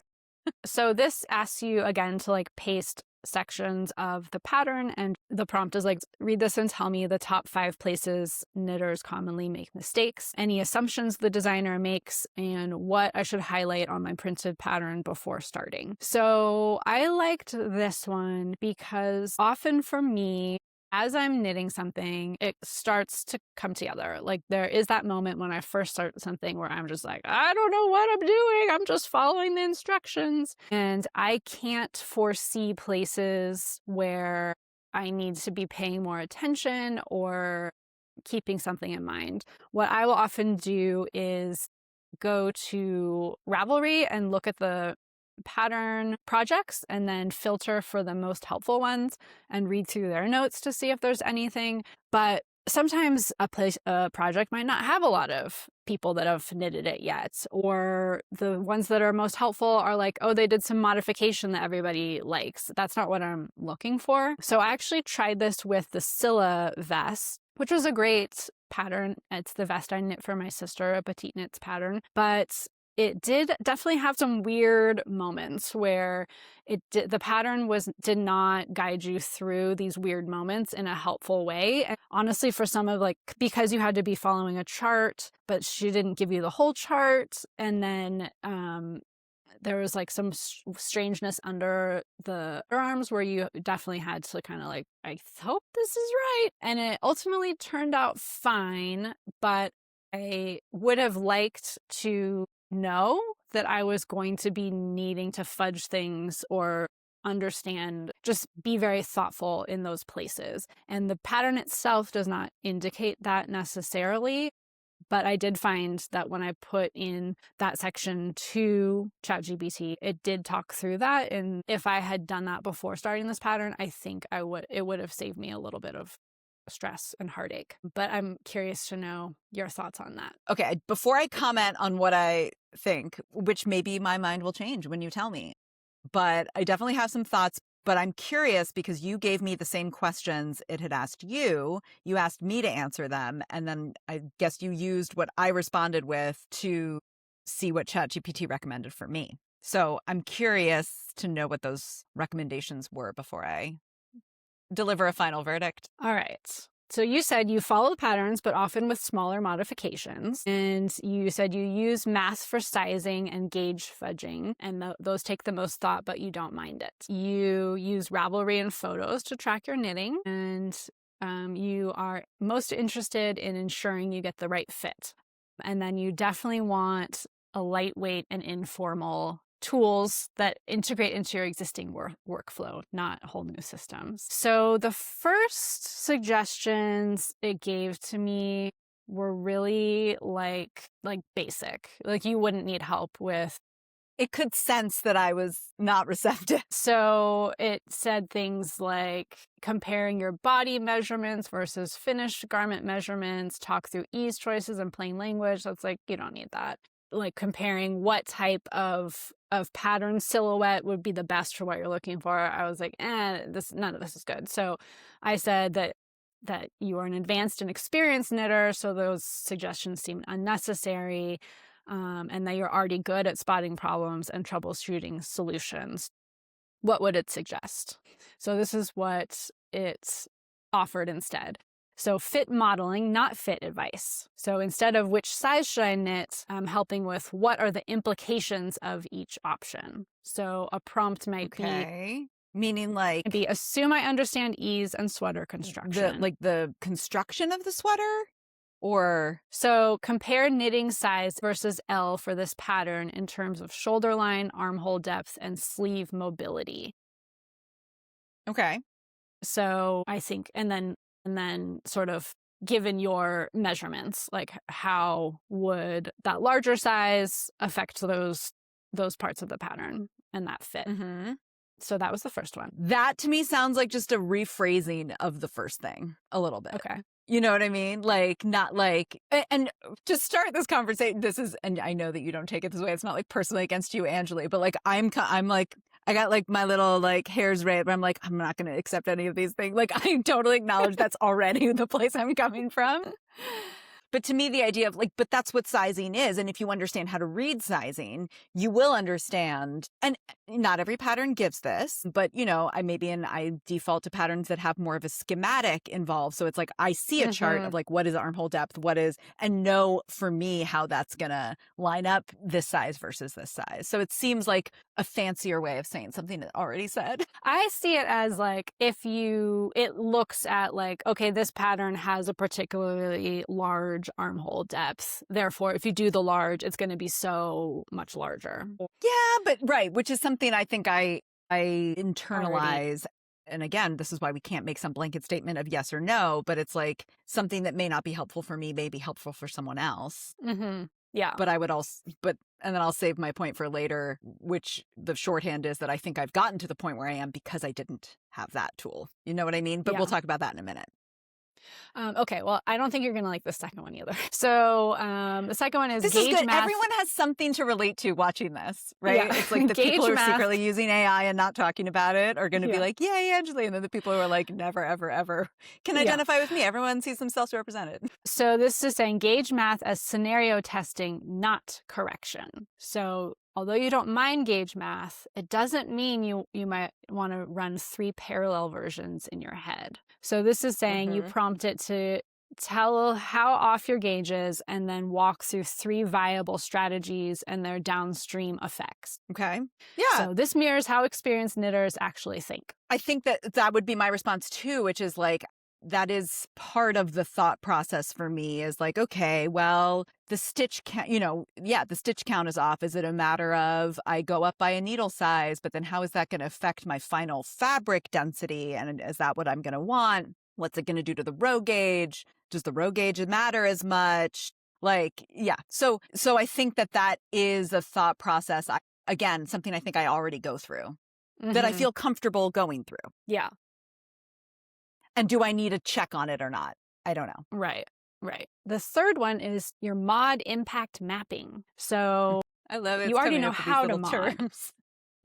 So this asks you again to like paste sections of the pattern, and the prompt is like, read this and tell me the top 5 places knitters commonly make mistakes, any assumptions the designer makes, and what I should highlight on my printed pattern before starting. So I liked this one because often for me, as I'm knitting something, it starts to come together. Like there is that moment when I first start something where I'm just like, I don't know what I'm doing. I'm just following the instructions. And I can't foresee places where I need to be paying more attention or keeping something in mind. What I will often do is go to Ravelry and look at the pattern projects and then filter for the most helpful ones and read through their notes to see if there's anything. But sometimes a project might not have a lot of people that have knitted it yet, or the ones that are most helpful are like, oh, they did some modification that everybody likes. That's not what I'm looking for. So I actually tried this with the Scylla vest, which was a great pattern. It's the vest I knit for my sister, a Petite Knits pattern, but it did definitely have some weird moments where the pattern did not guide you through these weird moments in a helpful way. And honestly, for some of because you had to be following a chart, but she didn't give you the whole chart. And then there was like some strangeness under the arms where you definitely had to kind of like, I hope this is right. And it ultimately turned out fine, but I would have liked to know that I was going to be needing to fudge things or understand, just be very thoughtful in those places. And the pattern itself does not indicate that necessarily, but I did find that when I put in that section to ChatGPT, it did talk through that. And if I had done that before starting this pattern, I think it would have saved me a little bit of stress and heartache. But I'm curious to know your thoughts on that.
Okay, before I comment on what I think, which maybe my mind will change when you tell me, but I definitely have some thoughts. But I'm curious because you gave me the same questions it had asked you. You asked me to answer them. And then I guess you used what I responded with to see what ChatGPT recommended for me. So I'm curious to know what those recommendations were before I deliver a final verdict.
All right. So you said you follow patterns, but often with smaller modifications. And you said you use math for sizing and gauge fudging, and those take the most thought, but you don't mind it. You use Ravelry and photos to track your knitting, and you are most interested in ensuring you get the right fit. And then you definitely want a lightweight and informal tools that integrate into your existing workflow, not whole new systems. So the first suggestions it gave to me were really like basic. Like you wouldn't need help with.
It could sense that I was not receptive.
So it said things like comparing your body measurements versus finished garment measurements, talk through ease choices in plain language. That's like, you don't need that. Like comparing what type of pattern silhouette would be the best for what you're looking for. I was like, none of this is good. So I said that you are an advanced and experienced knitter, so those suggestions seemed unnecessary, and that you're already good at spotting problems and troubleshooting solutions. What would it suggest? So this is what it offered instead. So fit modeling, not fit advice. So instead of which size should I knit, I'm helping with what are the implications of each option. So a prompt might be,
meaning like,
assume I understand ease and sweater construction.
The construction of the sweater? Or
So compare knitting size versus L for this pattern in terms of shoulder line, armhole depth, and sleeve mobility.
okay.
So I think, and then sort of given your measurements, like how would that larger size affect those parts of the pattern and that fit?
Mm-hmm.
So that was the first one.
That to me sounds like just a rephrasing of the first thing a little bit.
Okay.
You know what I mean? Like, not like, and to start this conversation, this is, and I know that you don't take it this way. It's not like personally against you, Angeli, but like, I'm like, I got like my little like hairs raised, but I'm like, I'm not going to accept any of these things. Like, I totally acknowledge that's already the place I'm coming from. But to me, the idea of like, but that's what sizing is. And if you understand how to read sizing, you will understand. And not every pattern gives this, but you know, I default to patterns that have more of a schematic involved. So it's like, I see a chart of like, what is armhole depth? And know for me how that's going to line up this size versus this size. So it seems like a fancier way of saying something that already said.
I see it as like it looks at like, okay, this pattern has a particularly large armhole depth. Therefore, if you do the large, it's going to be so much larger.
Yeah, but right, which is something I think I internalize. And again, this is why we can't make some blanket statement of yes or no, but it's like something that may not be helpful for me, may be helpful for someone else.
Mm-hmm. Yeah.
But and then I'll save my point for later, which the shorthand is that I think I've gotten to the point where I am because I didn't have that tool. You know what I mean? But we'll talk about that in a minute.
Okay, well, I don't think you're going to like the second one either. So the second one is
this
gauge
is good.
math.
Everyone has something to relate to watching this, right?
Yeah.
It's like the people who are
Gauge
secretly using AI and not talking about it are going to be like, yay, Angeli. And then the people who are like, never, ever, ever can identify with me. Everyone sees themselves represented.
So this is saying gauge math as scenario testing, not correction. So although you don't mind gauge math, it doesn't mean you might want to run 3 parallel versions in your head. So this is saying you prompt it to tell how off your gauge is and then walk through 3 viable strategies and their downstream effects.
Okay. Yeah.
So this mirrors how experienced knitters actually think.
I think that would be my response too, which is like, that is part of the thought process for me is like, okay, well, the stitch count, the stitch count is off. Is it a matter of I go up by a needle size, but then how is that going to affect my final fabric density? And is that what I'm going to want? What's it going to do to the row gauge? Does the row gauge matter as much? Like, yeah. So I think that is a thought process. Again, something I think I already go through that I feel comfortable going through.
Yeah.
And do I need a check on it or not? I don't know.
Right. The third one is your mod impact mapping. So
I love it.
You already know how to mod.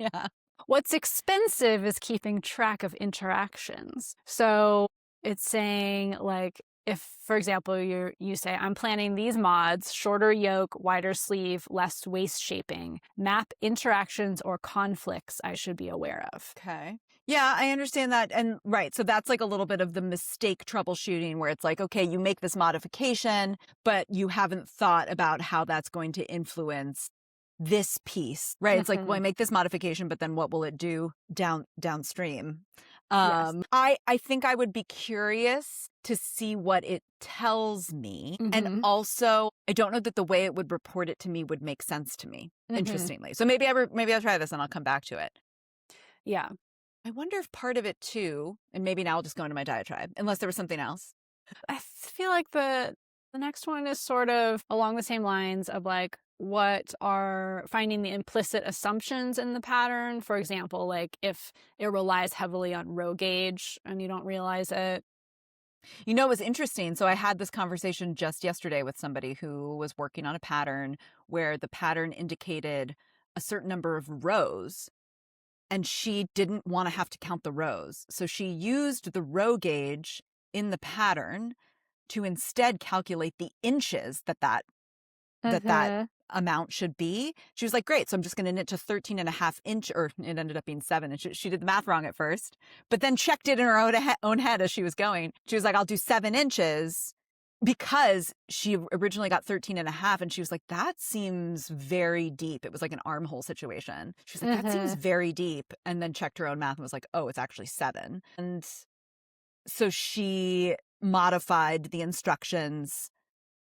Yeah.
What's expensive is keeping track of interactions. So it's saying like, if, for example, you say, I'm planning these mods, shorter yoke, wider sleeve, less waist shaping, map interactions or conflicts I should be aware of.
Okay. Yeah, I understand that. And right. So that's like a little bit of the mistake troubleshooting where it's like, okay, you make this modification, but you haven't thought about how that's going to influence this piece, right? It's like, well, I make this modification, but then what will it do downstream?
Yes.
I think I would be curious to see what it tells me. And also, I don't know that the way it would report it to me would make sense to me, interestingly. So maybe I'll try this and I'll come back to it.
Yeah.
I wonder if part of it too, and maybe now I'll just go into my diatribe, unless there was something else.
I feel like the next one is sort of along the same lines of like, what are finding the implicit assumptions in the pattern? For example, like if it relies heavily on row gauge and you don't realize it.
You know, it was interesting. So I had this conversation just yesterday with somebody who was working on a pattern where the pattern indicated a certain number of rows and she didn't want to have to count the rows. So she used the row gauge in the pattern to instead calculate the inches that amount should be. She was like, great. So I'm just going to knit to 13.5 inch, or it ended up being 7 inches. She did the math wrong at first, but then checked it in her own head as she was going. She was like, I'll do 7 inches because she originally got 13.5. And she was like, that seems very deep. It was like an armhole situation. She's like, that seems very deep. And then checked her own math and was like, oh, it's actually 7. And so she modified the instructions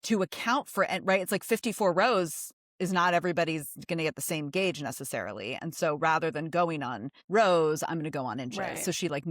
to account for it, right? It's like 54 rows is not everybody's going to get the same gauge necessarily. And so rather than going on rows, I'm going to go on inches.
Right.
So she like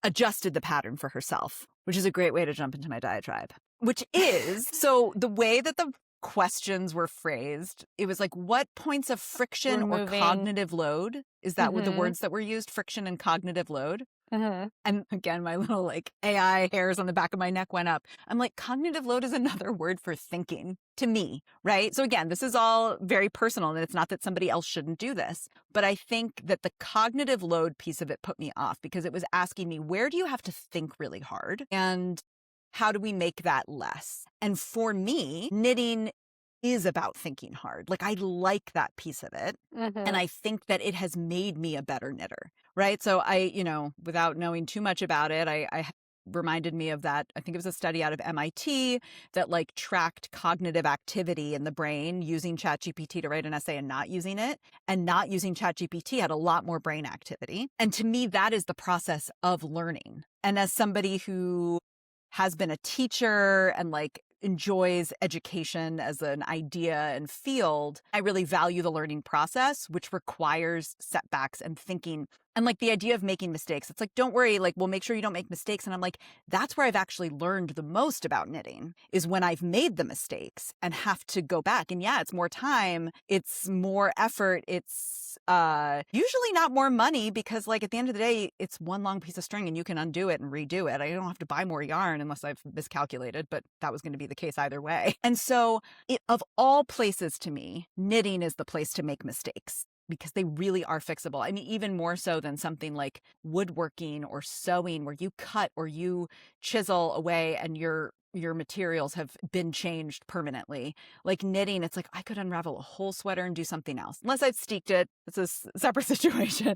adjusted the pattern for herself, which is a great way to jump into my diatribe, which is, so the way that the questions were phrased, it was like, what points of friction or
Removing.
cognitive load? Is that what the
Mhm.
words that were used? Friction and cognitive load?
Mhm.
And again, my little like AI hairs on the back of my neck went up. I'm like, cognitive load is another word for thinking to me, right? So again, this is all very personal, and it's not that somebody else shouldn't do this. But I think that the cognitive load piece of it put me off because it was asking me, where do you have to think really hard? And how do we make that less? And for me, knitting is about thinking hard. Like I like that piece of it.
Mhm.
And I think that it has made me a better knitter, right? So I, without knowing too much about it, I reminded me of that. I think it was a study out of MIT that like tracked cognitive activity in the brain using ChatGPT to write an essay and not using it. And not using ChatGPT had a lot more brain activity. And to me, that is the process of learning. And as somebody who has been a teacher and like enjoys education as an idea and field, I really value the learning process, which requires setbacks and thinking. And like the idea of making mistakes, it's like, don't worry, like we'll make sure you don't make mistakes. And I'm like, that's where I've actually learned the most about knitting is when I've made the mistakes and have to go back. And yeah, it's more time, it's more effort, it's usually not more money because like at the end of the day, it's one long piece of string and you can undo it and redo it. I don't have to buy more yarn unless I've miscalculated, but that was going to be the case either way. And so of all places to me, knitting is the place to make mistakes because they really are fixable. I mean, even more so than something like woodworking or sewing where you cut or you chisel away and your materials have been changed permanently. Like knitting, it's like I could unravel a whole sweater and do something else. Unless I've steeked it. It's a separate situation.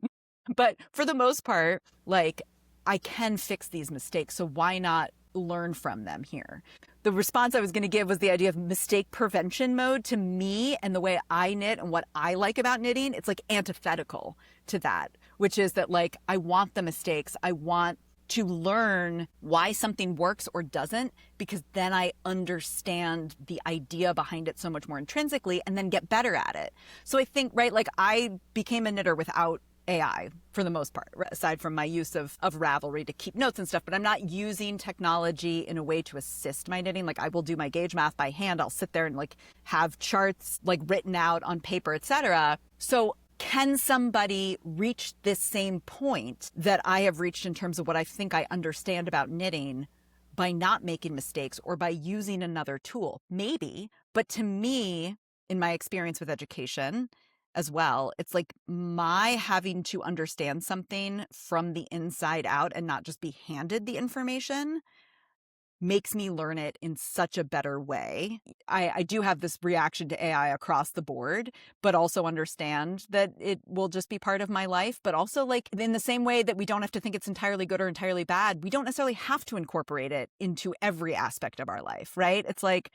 But for the most part, like I can fix these mistakes. So why not learn from them here? The response I was going to give was the idea of mistake prevention mode. To me and the way I knit and what I like about knitting, it's like antithetical to that, which is that like I want the mistakes. I want to learn why something works or doesn't, because then I understand the idea behind it so much more intrinsically and then get better at it. So I think, right, like I became a knitter without AI for the most part, aside from my use of Ravelry to keep notes and stuff, but I'm not using technology in a way to assist my knitting. Like I will do my gauge math by hand. I'll sit there and like have charts like written out on paper, etc. So can somebody reach this same point that I have reached in terms of what I think I understand about knitting by not making mistakes or by using another tool? Maybe. But to me, in my experience with education as well, it's like my having to understand something from the inside out and not just be handed the information makes me learn it in such a better way. I do have this reaction to AI across the board, but also understand that it will just be part of my life. But also like in the same way that we don't have to think it's entirely good or entirely bad, we don't necessarily have to incorporate it into every aspect of our life, right? It's like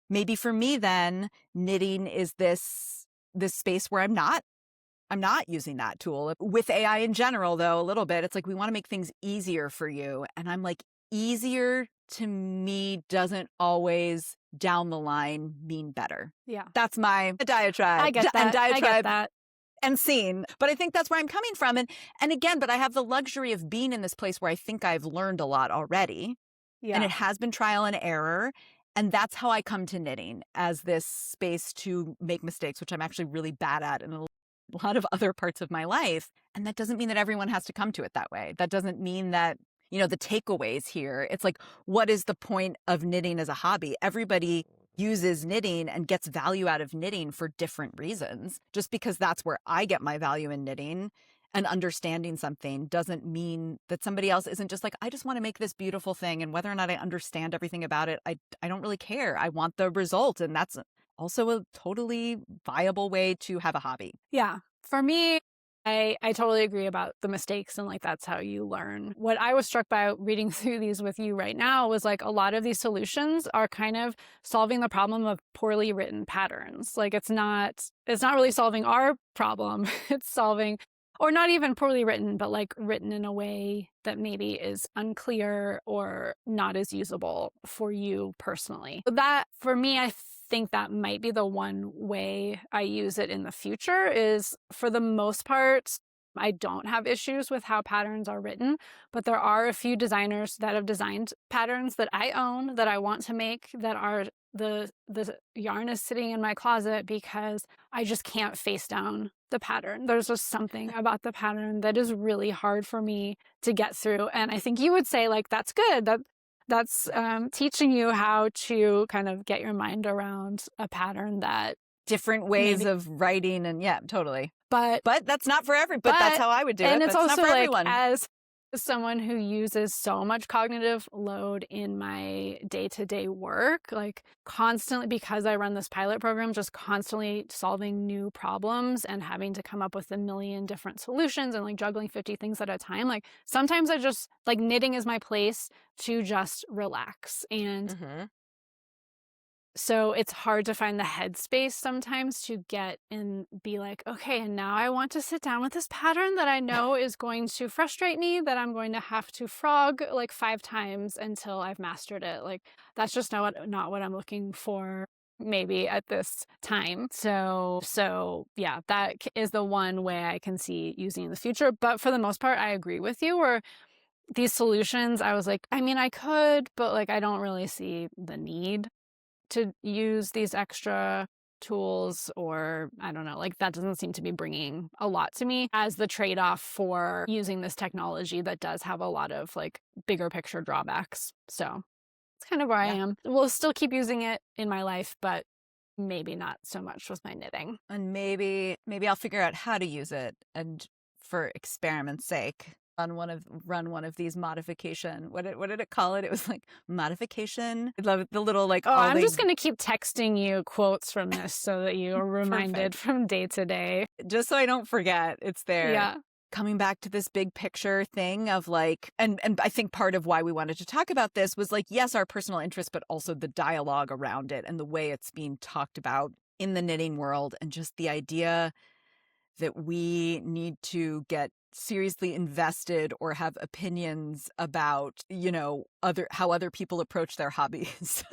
maybe for me then knitting is this space where I'm not using that tool. With AI in general, though, a little bit, it's like we want to make things easier for you. And I'm like, easier to me doesn't always down the line mean better.
Yeah.
That's my diatribe.
I get that.
And diatribe
I get that.
and scene. But I think that's where I'm coming from. And again, but I have the luxury of being in this place where I think I've learned a lot already.
Yeah.
And it has been trial and error. And that's how I come to knitting, as this space to make mistakes, which I'm actually really bad at in a lot of other parts of my life. And that doesn't mean that everyone has to come to it that way. That doesn't mean that, the takeaways here, it's like, what is the point of knitting as a hobby? Everybody uses knitting and gets value out of knitting for different reasons. Just because that's where I get my value in knitting and understanding something doesn't mean that somebody else isn't just like, I just want to make this beautiful thing. And whether or not I understand everything about it, I don't really care. I want the result. And that's also a totally viable way to have a hobby.
Yeah. For me, I totally agree about the mistakes and like that's how you learn. What I was struck by reading through these with you right now was like a lot of these solutions are kind of solving the problem of poorly written patterns. Like it's not really solving our problem. It's solving or not even poorly written, but like written in a way that maybe is unclear or not as usable for you personally. That, for me, I think that might be the one way I use it in the future. Is, for the most part, I don't have issues with how patterns are written, but there are a few designers that have designed patterns that I own, that I want to make, that are the yarn is sitting in my closet because I just can't face down the pattern. There's just something about the pattern that is really hard for me to get through. And I think you would say, like, that's good. That's teaching you how to kind of get your mind around a pattern that
different ways of writing, and yeah, totally.
But
that's not for everybody. But that's how I would do it.
And it's
also
also
not for
like,
everyone.
as someone who uses so much cognitive load in my day-to-day work, like constantly, because I run this pilot program, just constantly solving new problems and having to come up with a million different solutions and like juggling 50 things at a time. Like sometimes I just, like, knitting is my place to just relax. And so it's hard to find the headspace sometimes to get and be like, okay, and now I want to sit down with this pattern that I know is going to frustrate me, that I'm going to have to frog like 5 times until I've mastered it. Like, that's just not what I'm looking for maybe at this time. So yeah, that is the one way I can see using in the future. But for the most part, I agree with you, where these solutions, I was like, I mean, I could, but like, I don't really see the need to use these extra tools, or I don't know, like that doesn't seem to be bringing a lot to me as the trade-off for using this technology that does have a lot of like bigger picture drawbacks. So it's kind of where I am. We'll still keep using it in my life, but maybe not so much with my knitting.
And maybe I'll figure out how to use it, and for experiment's sake, run one of these modification. What did it call it? It was like modification. I love the little like.
Oh, I'm just gonna keep texting you quotes from this so that you are reminded from day to day,
just so I don't forget. It's there.
Yeah.
Coming back to this big picture thing of like, and I think part of why we wanted to talk about this was like, yes, our personal interest, but also the dialogue around it and the way it's being talked about in the knitting world, and just the idea that we need to get seriously invested or have opinions about, how other people approach their hobbies.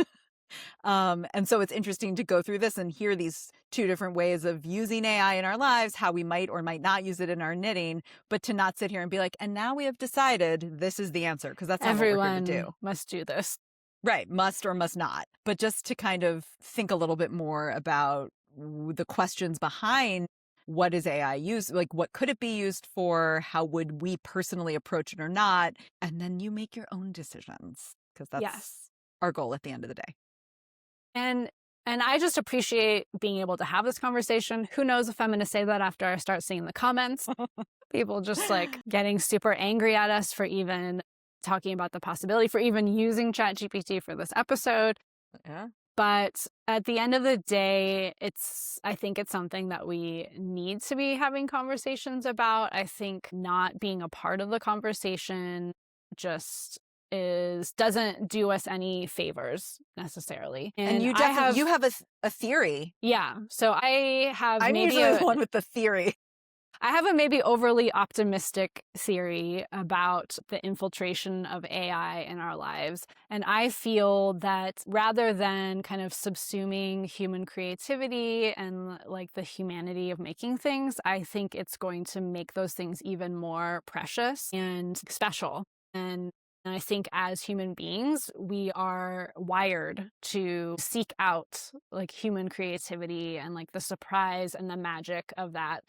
And so it's interesting to go through this and hear these 2 different ways of using AI in our lives, how we might or might not use it in our knitting, but to not sit here and be like, and now we have decided this is the answer, because that's not
everyone
what we're here to do.
Must do this.
Right. Must or must not. But just to kind of think a little bit more about the questions behind what is AI used, like what could it be used for? How would we personally approach it or not? And then you make your own decisions, because that's our goal at the end of the day.
And I just appreciate being able to have this conversation. Who knows if I'm going to say that after I start seeing the comments. People just like getting super angry at us for even talking about the possibility, for even using ChatGPT for this episode.
Yeah.
But at the end of the day, I think it's something that we need to be having conversations about. I think not being a part of the conversation just doesn't do us any favors necessarily. And you
have a theory.
Yeah. So I'm
usually the one with the theory.
I have a maybe overly optimistic theory about the infiltration of AI in our lives. And I feel that rather than kind of subsuming human creativity and like the humanity of making things, I think it's going to make those things even more precious and special. And I think as human beings, we are wired to seek out like human creativity and like the surprise and the magic of that,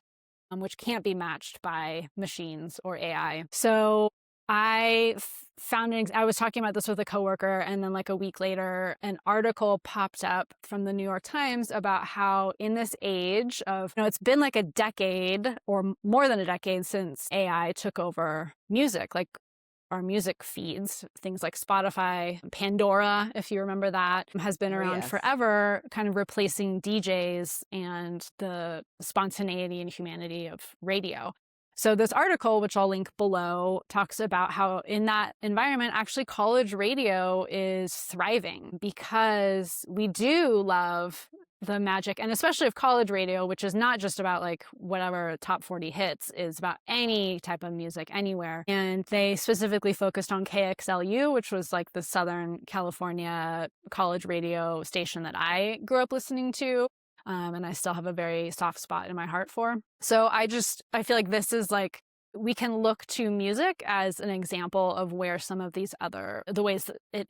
which can't be matched by machines or AI. So I was talking about this with a coworker, and then like a week later, an article popped up from the New York Times about how in this age of, it's been like a decade or more than a decade since AI took over music, like our music feeds, things like Spotify, Pandora, if you remember that, has been around forever, kind of replacing DJs and the spontaneity and humanity of radio. So this article, which I'll link below, talks about how in that environment, actually college radio is thriving because we do love the magic, and especially of college radio, which is not just about like whatever top 40 hits, is about any type of music anywhere. And they specifically focused on KXLU, which was like the Southern California college radio station that I grew up listening to. And I still have a very soft spot in my heart for. So I feel like this is like, we can look to music as an example of where some of these the ways that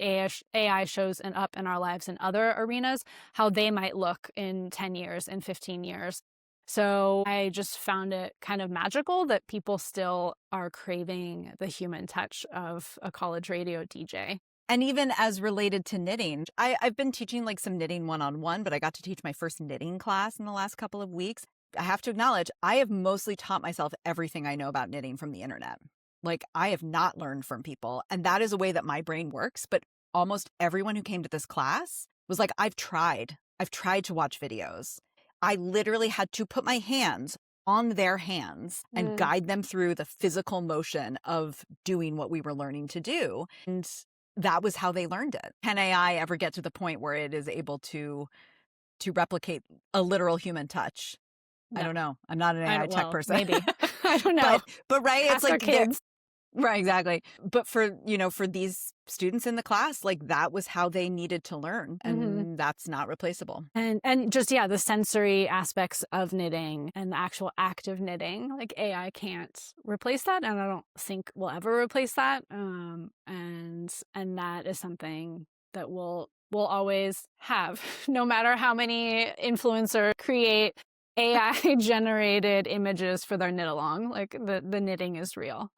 AI shows up in our lives in other arenas, how they might look in 10 years, in 15 years. So I just found it kind of magical that people still are craving the human touch of a college radio DJ.
And even as related to knitting, I've been teaching like some knitting one-on-one, but I got to teach my first knitting class in the last couple of weeks. I have to acknowledge, I have mostly taught myself everything I know about knitting from the internet. Like, I have not learned from people. And that is a way that my brain works. But almost everyone who came to this class was like, I've tried to watch videos. I literally had to put my hands on their hands and guide them through the physical motion of doing what we were learning to do. And that was how they learned it. Can AI ever get to the point where it is able to replicate a literal human touch?
No.
I don't know. I'm not an AI tech person.
Maybe. I don't know.
But right,
Ask
it's like
our kids.
Right, exactly. But for these students in the class, like that was how they needed to learn, and that's not replaceable.
And just the sensory aspects of knitting and the actual act of knitting, like AI can't replace that, and I don't think we'll ever replace that. And that is something that we'll always have, no matter how many influencers create AI generated images for their knit along. Like the knitting is real.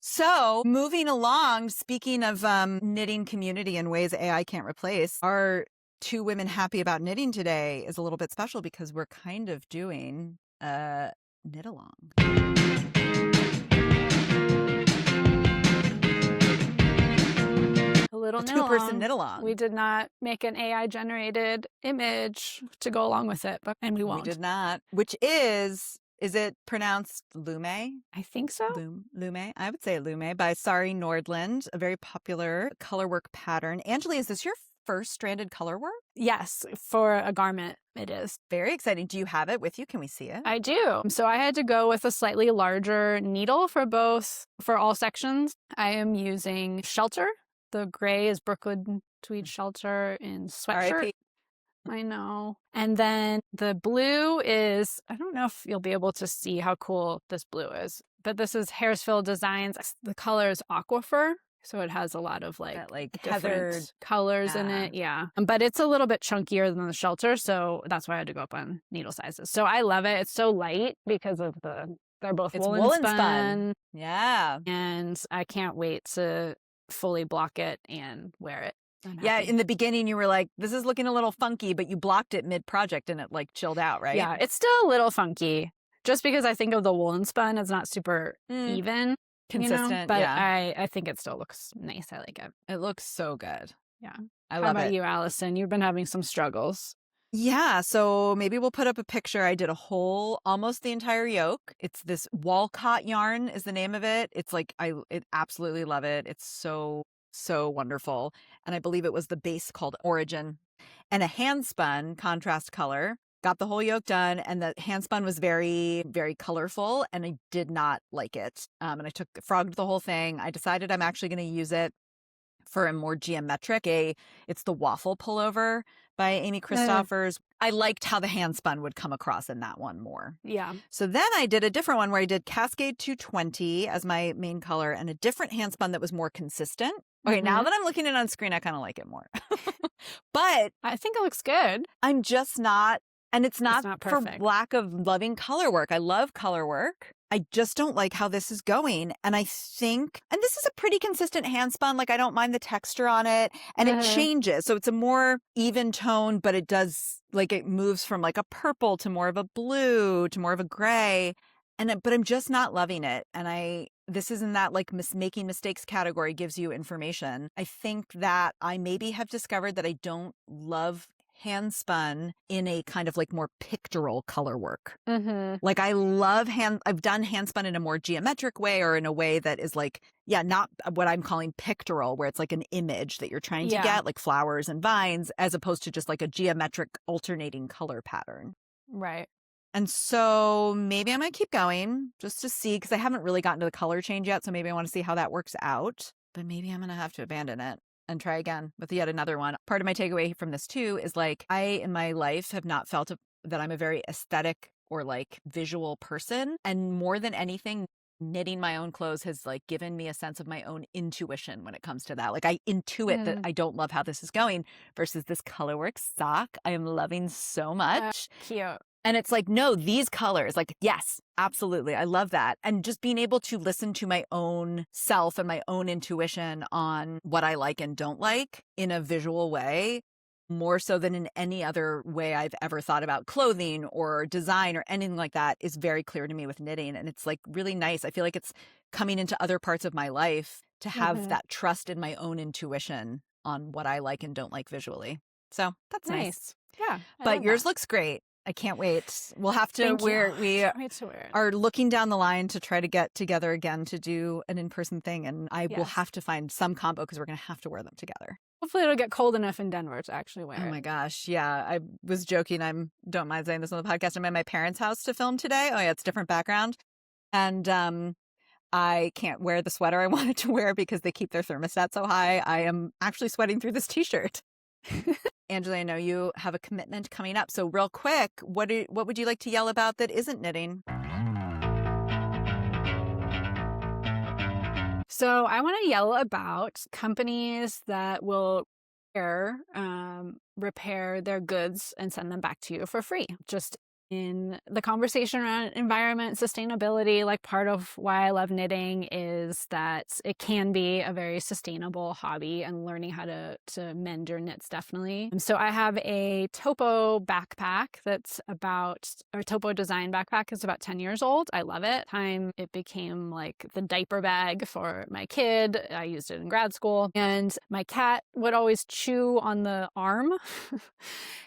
So moving along, speaking of knitting community in ways AI can't replace, our Two Women Happy About Knitting today is a little bit special because we're kind of doing a knit along.
A little
A two-person knit along.
We did not make an AI generated image to go along with it, and we won't.
We did not, which is it pronounced Lume?
I think so.
Lume. I would say Lume by Sari Nordland, a very popular colorwork pattern. Angeli, is this your first stranded colorwork?
Yes, for a garment it is.
Very exciting. Do you have it with you? Can we see it?
I do. So I had to go with a slightly larger needle for all sections. I am using Shelter. The gray is Brooklyn Tweed Shelter in sweatshirt.
R.I.P.
I know. And then the blue is, I don't know if you'll be able to see how cool this blue is, but this is Hairsville Designs. The color is Aquifer. So it has a lot of like different
heathered
colors in it. Yeah. But it's a little bit chunkier than the Shelter. So that's why I had to go up on needle sizes. So I love it. It's so light because of they're both woolen spun.
Yeah.
And I can't wait to fully block it and wear it.
Yeah, in the beginning you were like, this is looking a little funky, but you blocked it mid-project and it like chilled out, right?
Yeah, it's still a little funky just because I think of the woolen spun as not super even.
Consistent,
but
yeah.
I think it still looks nice. I like it.
It looks so good.
Yeah.
I
How
love
about
it.
you, Allison? You've been having some struggles.
Yeah, so maybe we'll put up a picture. I did almost the entire yoke. It's this Walcott yarn is the name of it. It's like, I absolutely love it. It's so wonderful. And I believe it was the base called Origin, and a hand spun contrast color. Got the whole yoke done, and the hand spun was very, very colorful, and I did not like it. And I frogged the whole thing. I decided I'm actually going to use it for a more geometric. It's the waffle pullover by Amy Christoffers. I liked how the hand spun would come across in that one more.
Yeah.
So then I did a different one where I did Cascade 220 as my main color and a different hand spun that was more consistent. Okay, now that I'm looking at it on screen, I kind of like it more. But
I think it looks good.
I'm just not, and it's not for
perfect.
lack of loving color work. I love color work. I just don't like how this is going. And I think, and this is a pretty consistent hand spun, like I don't mind the texture on it, and it changes. So it's a more even tone, but it does, like it moves from like a purple to more of a blue to more of a gray. But I'm just not loving it. And this is in that like making mistakes category, gives you information. I think that I maybe have discovered that I don't love hand spun in a kind of like more pictorial color work.
Mm-hmm.
Like I love I've done hand spun in a more geometric way or in a way that is like, yeah, not what I'm calling pictorial, where it's like an image that you're trying to get, like flowers and vines, as opposed to just like a geometric alternating color pattern.
Right.
And so maybe I'm going to keep going just to see, because I haven't really gotten to the color change yet. So maybe I want to see how that works out. But maybe I'm going to have to abandon it and try again with yet another one. Part of my takeaway from this too is like I in my life have not felt that I'm a very aesthetic or like visual person. And more than anything, knitting my own clothes has like given me a sense of my own intuition when it comes to that. Like I intuit that I don't love how this is going versus this colorwork sock I am loving so much.
Cute.
And it's like, no, these colors, like, yes, absolutely. I love that. And just being able to listen to my own self and my own intuition on what I like and don't like in a visual way, more so than in any other way I've ever thought about clothing or design or anything like that, is very clear to me with knitting. And it's like really nice. I feel like it's coming into other parts of my life to have that trust in my own intuition on what I like and don't like visually. So that's nice.
Yeah.
But yours looks great. I can't wait. We'll have to we are looking down the line to try to get together again to do an in-person thing. And I will have to find some combo because we're going to have to wear them together.
Hopefully it'll get cold enough in Denver to actually wear it.
Oh my gosh. Yeah. I was joking. Don't mind saying this on the podcast. I'm at my parents' house to film today. Oh yeah. It's different background. And, I can't wear the sweater I wanted to wear because they keep their thermostat so high. I am actually sweating through this t-shirt. Angela, I know you have a commitment coming up. So real quick, what would you like to yell about that isn't knitting?
So I want to yell about companies that will repair their goods and send them back to you for free. Just in the conversation around environment, sustainability, like part of why I love knitting is that it can be a very sustainable hobby, and learning how to mend your knits definitely. And so I have a Topo backpack Topo design backpack is about 10 years old. I love it. It became like the diaper bag for my kid. I used it in grad school, and my cat would always chew on the arm.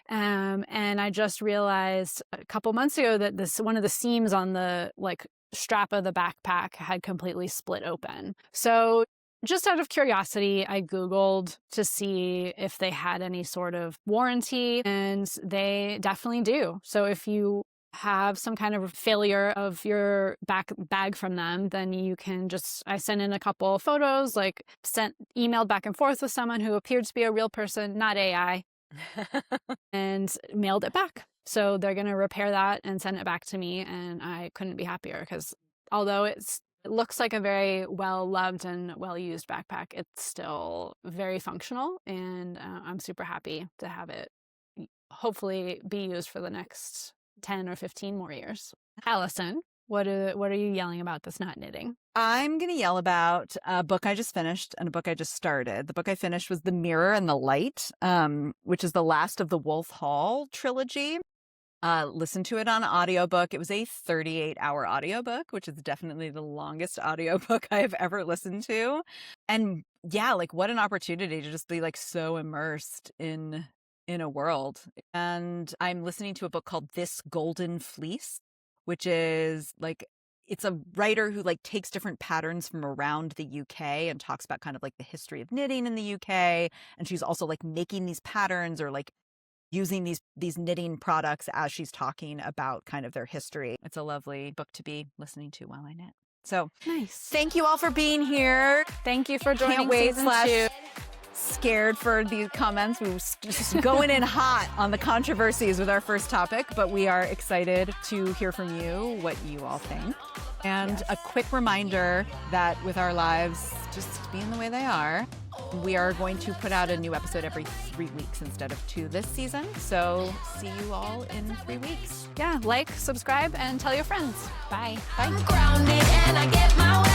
And I just realized a couple months ago that one of the seams on the like strap of the backpack had completely split open. So just out of curiosity, I Googled to see if they had any sort of warranty, and they definitely do. So if you have some kind of failure of your bag from them, then you can I sent in a couple of photos, like emailed back and forth with someone who appeared to be a real person, not AI. And mailed it back. So they're going to repair that and send it back to me. And I couldn't be happier because although it looks like a very well-loved and well-used backpack, it's still very functional. And I'm super happy to have it hopefully be used for the next 10 or 15 more years. Allison, what are you yelling about that's not knitting?
I'm going to yell about a book I just finished and a book I just started. The book I finished was The Mirror and the Light, which is the last of the Wolf Hall trilogy. Listen to it on audiobook. It was a 38-hour audiobook, which is definitely the longest audiobook I have ever listened to. And yeah, like what an opportunity to just be like so immersed in a world. And I'm listening to a book called This Golden Fleece, which is like, it's a writer who like takes different patterns from around the UK and talks about kind of like the history of knitting in the UK. And she's also like making these patterns or like using these knitting products as she's talking about kind of their history. It's a lovely book to be listening to while I knit. So
nice.
Thank you all for being here.
Thank you for joining.
Can't wait
season 2.
Scared for these comments. We were just going in hot on the controversies with our first topic, but we are excited to hear from you what you all think. And a quick reminder that with our lives just being the way they are, we are going to put out a new episode every 3 weeks instead of 2 this season. So see you all in 3 weeks.
Yeah, like, subscribe, and tell your friends. Bye.
I'm grounded and I get my way.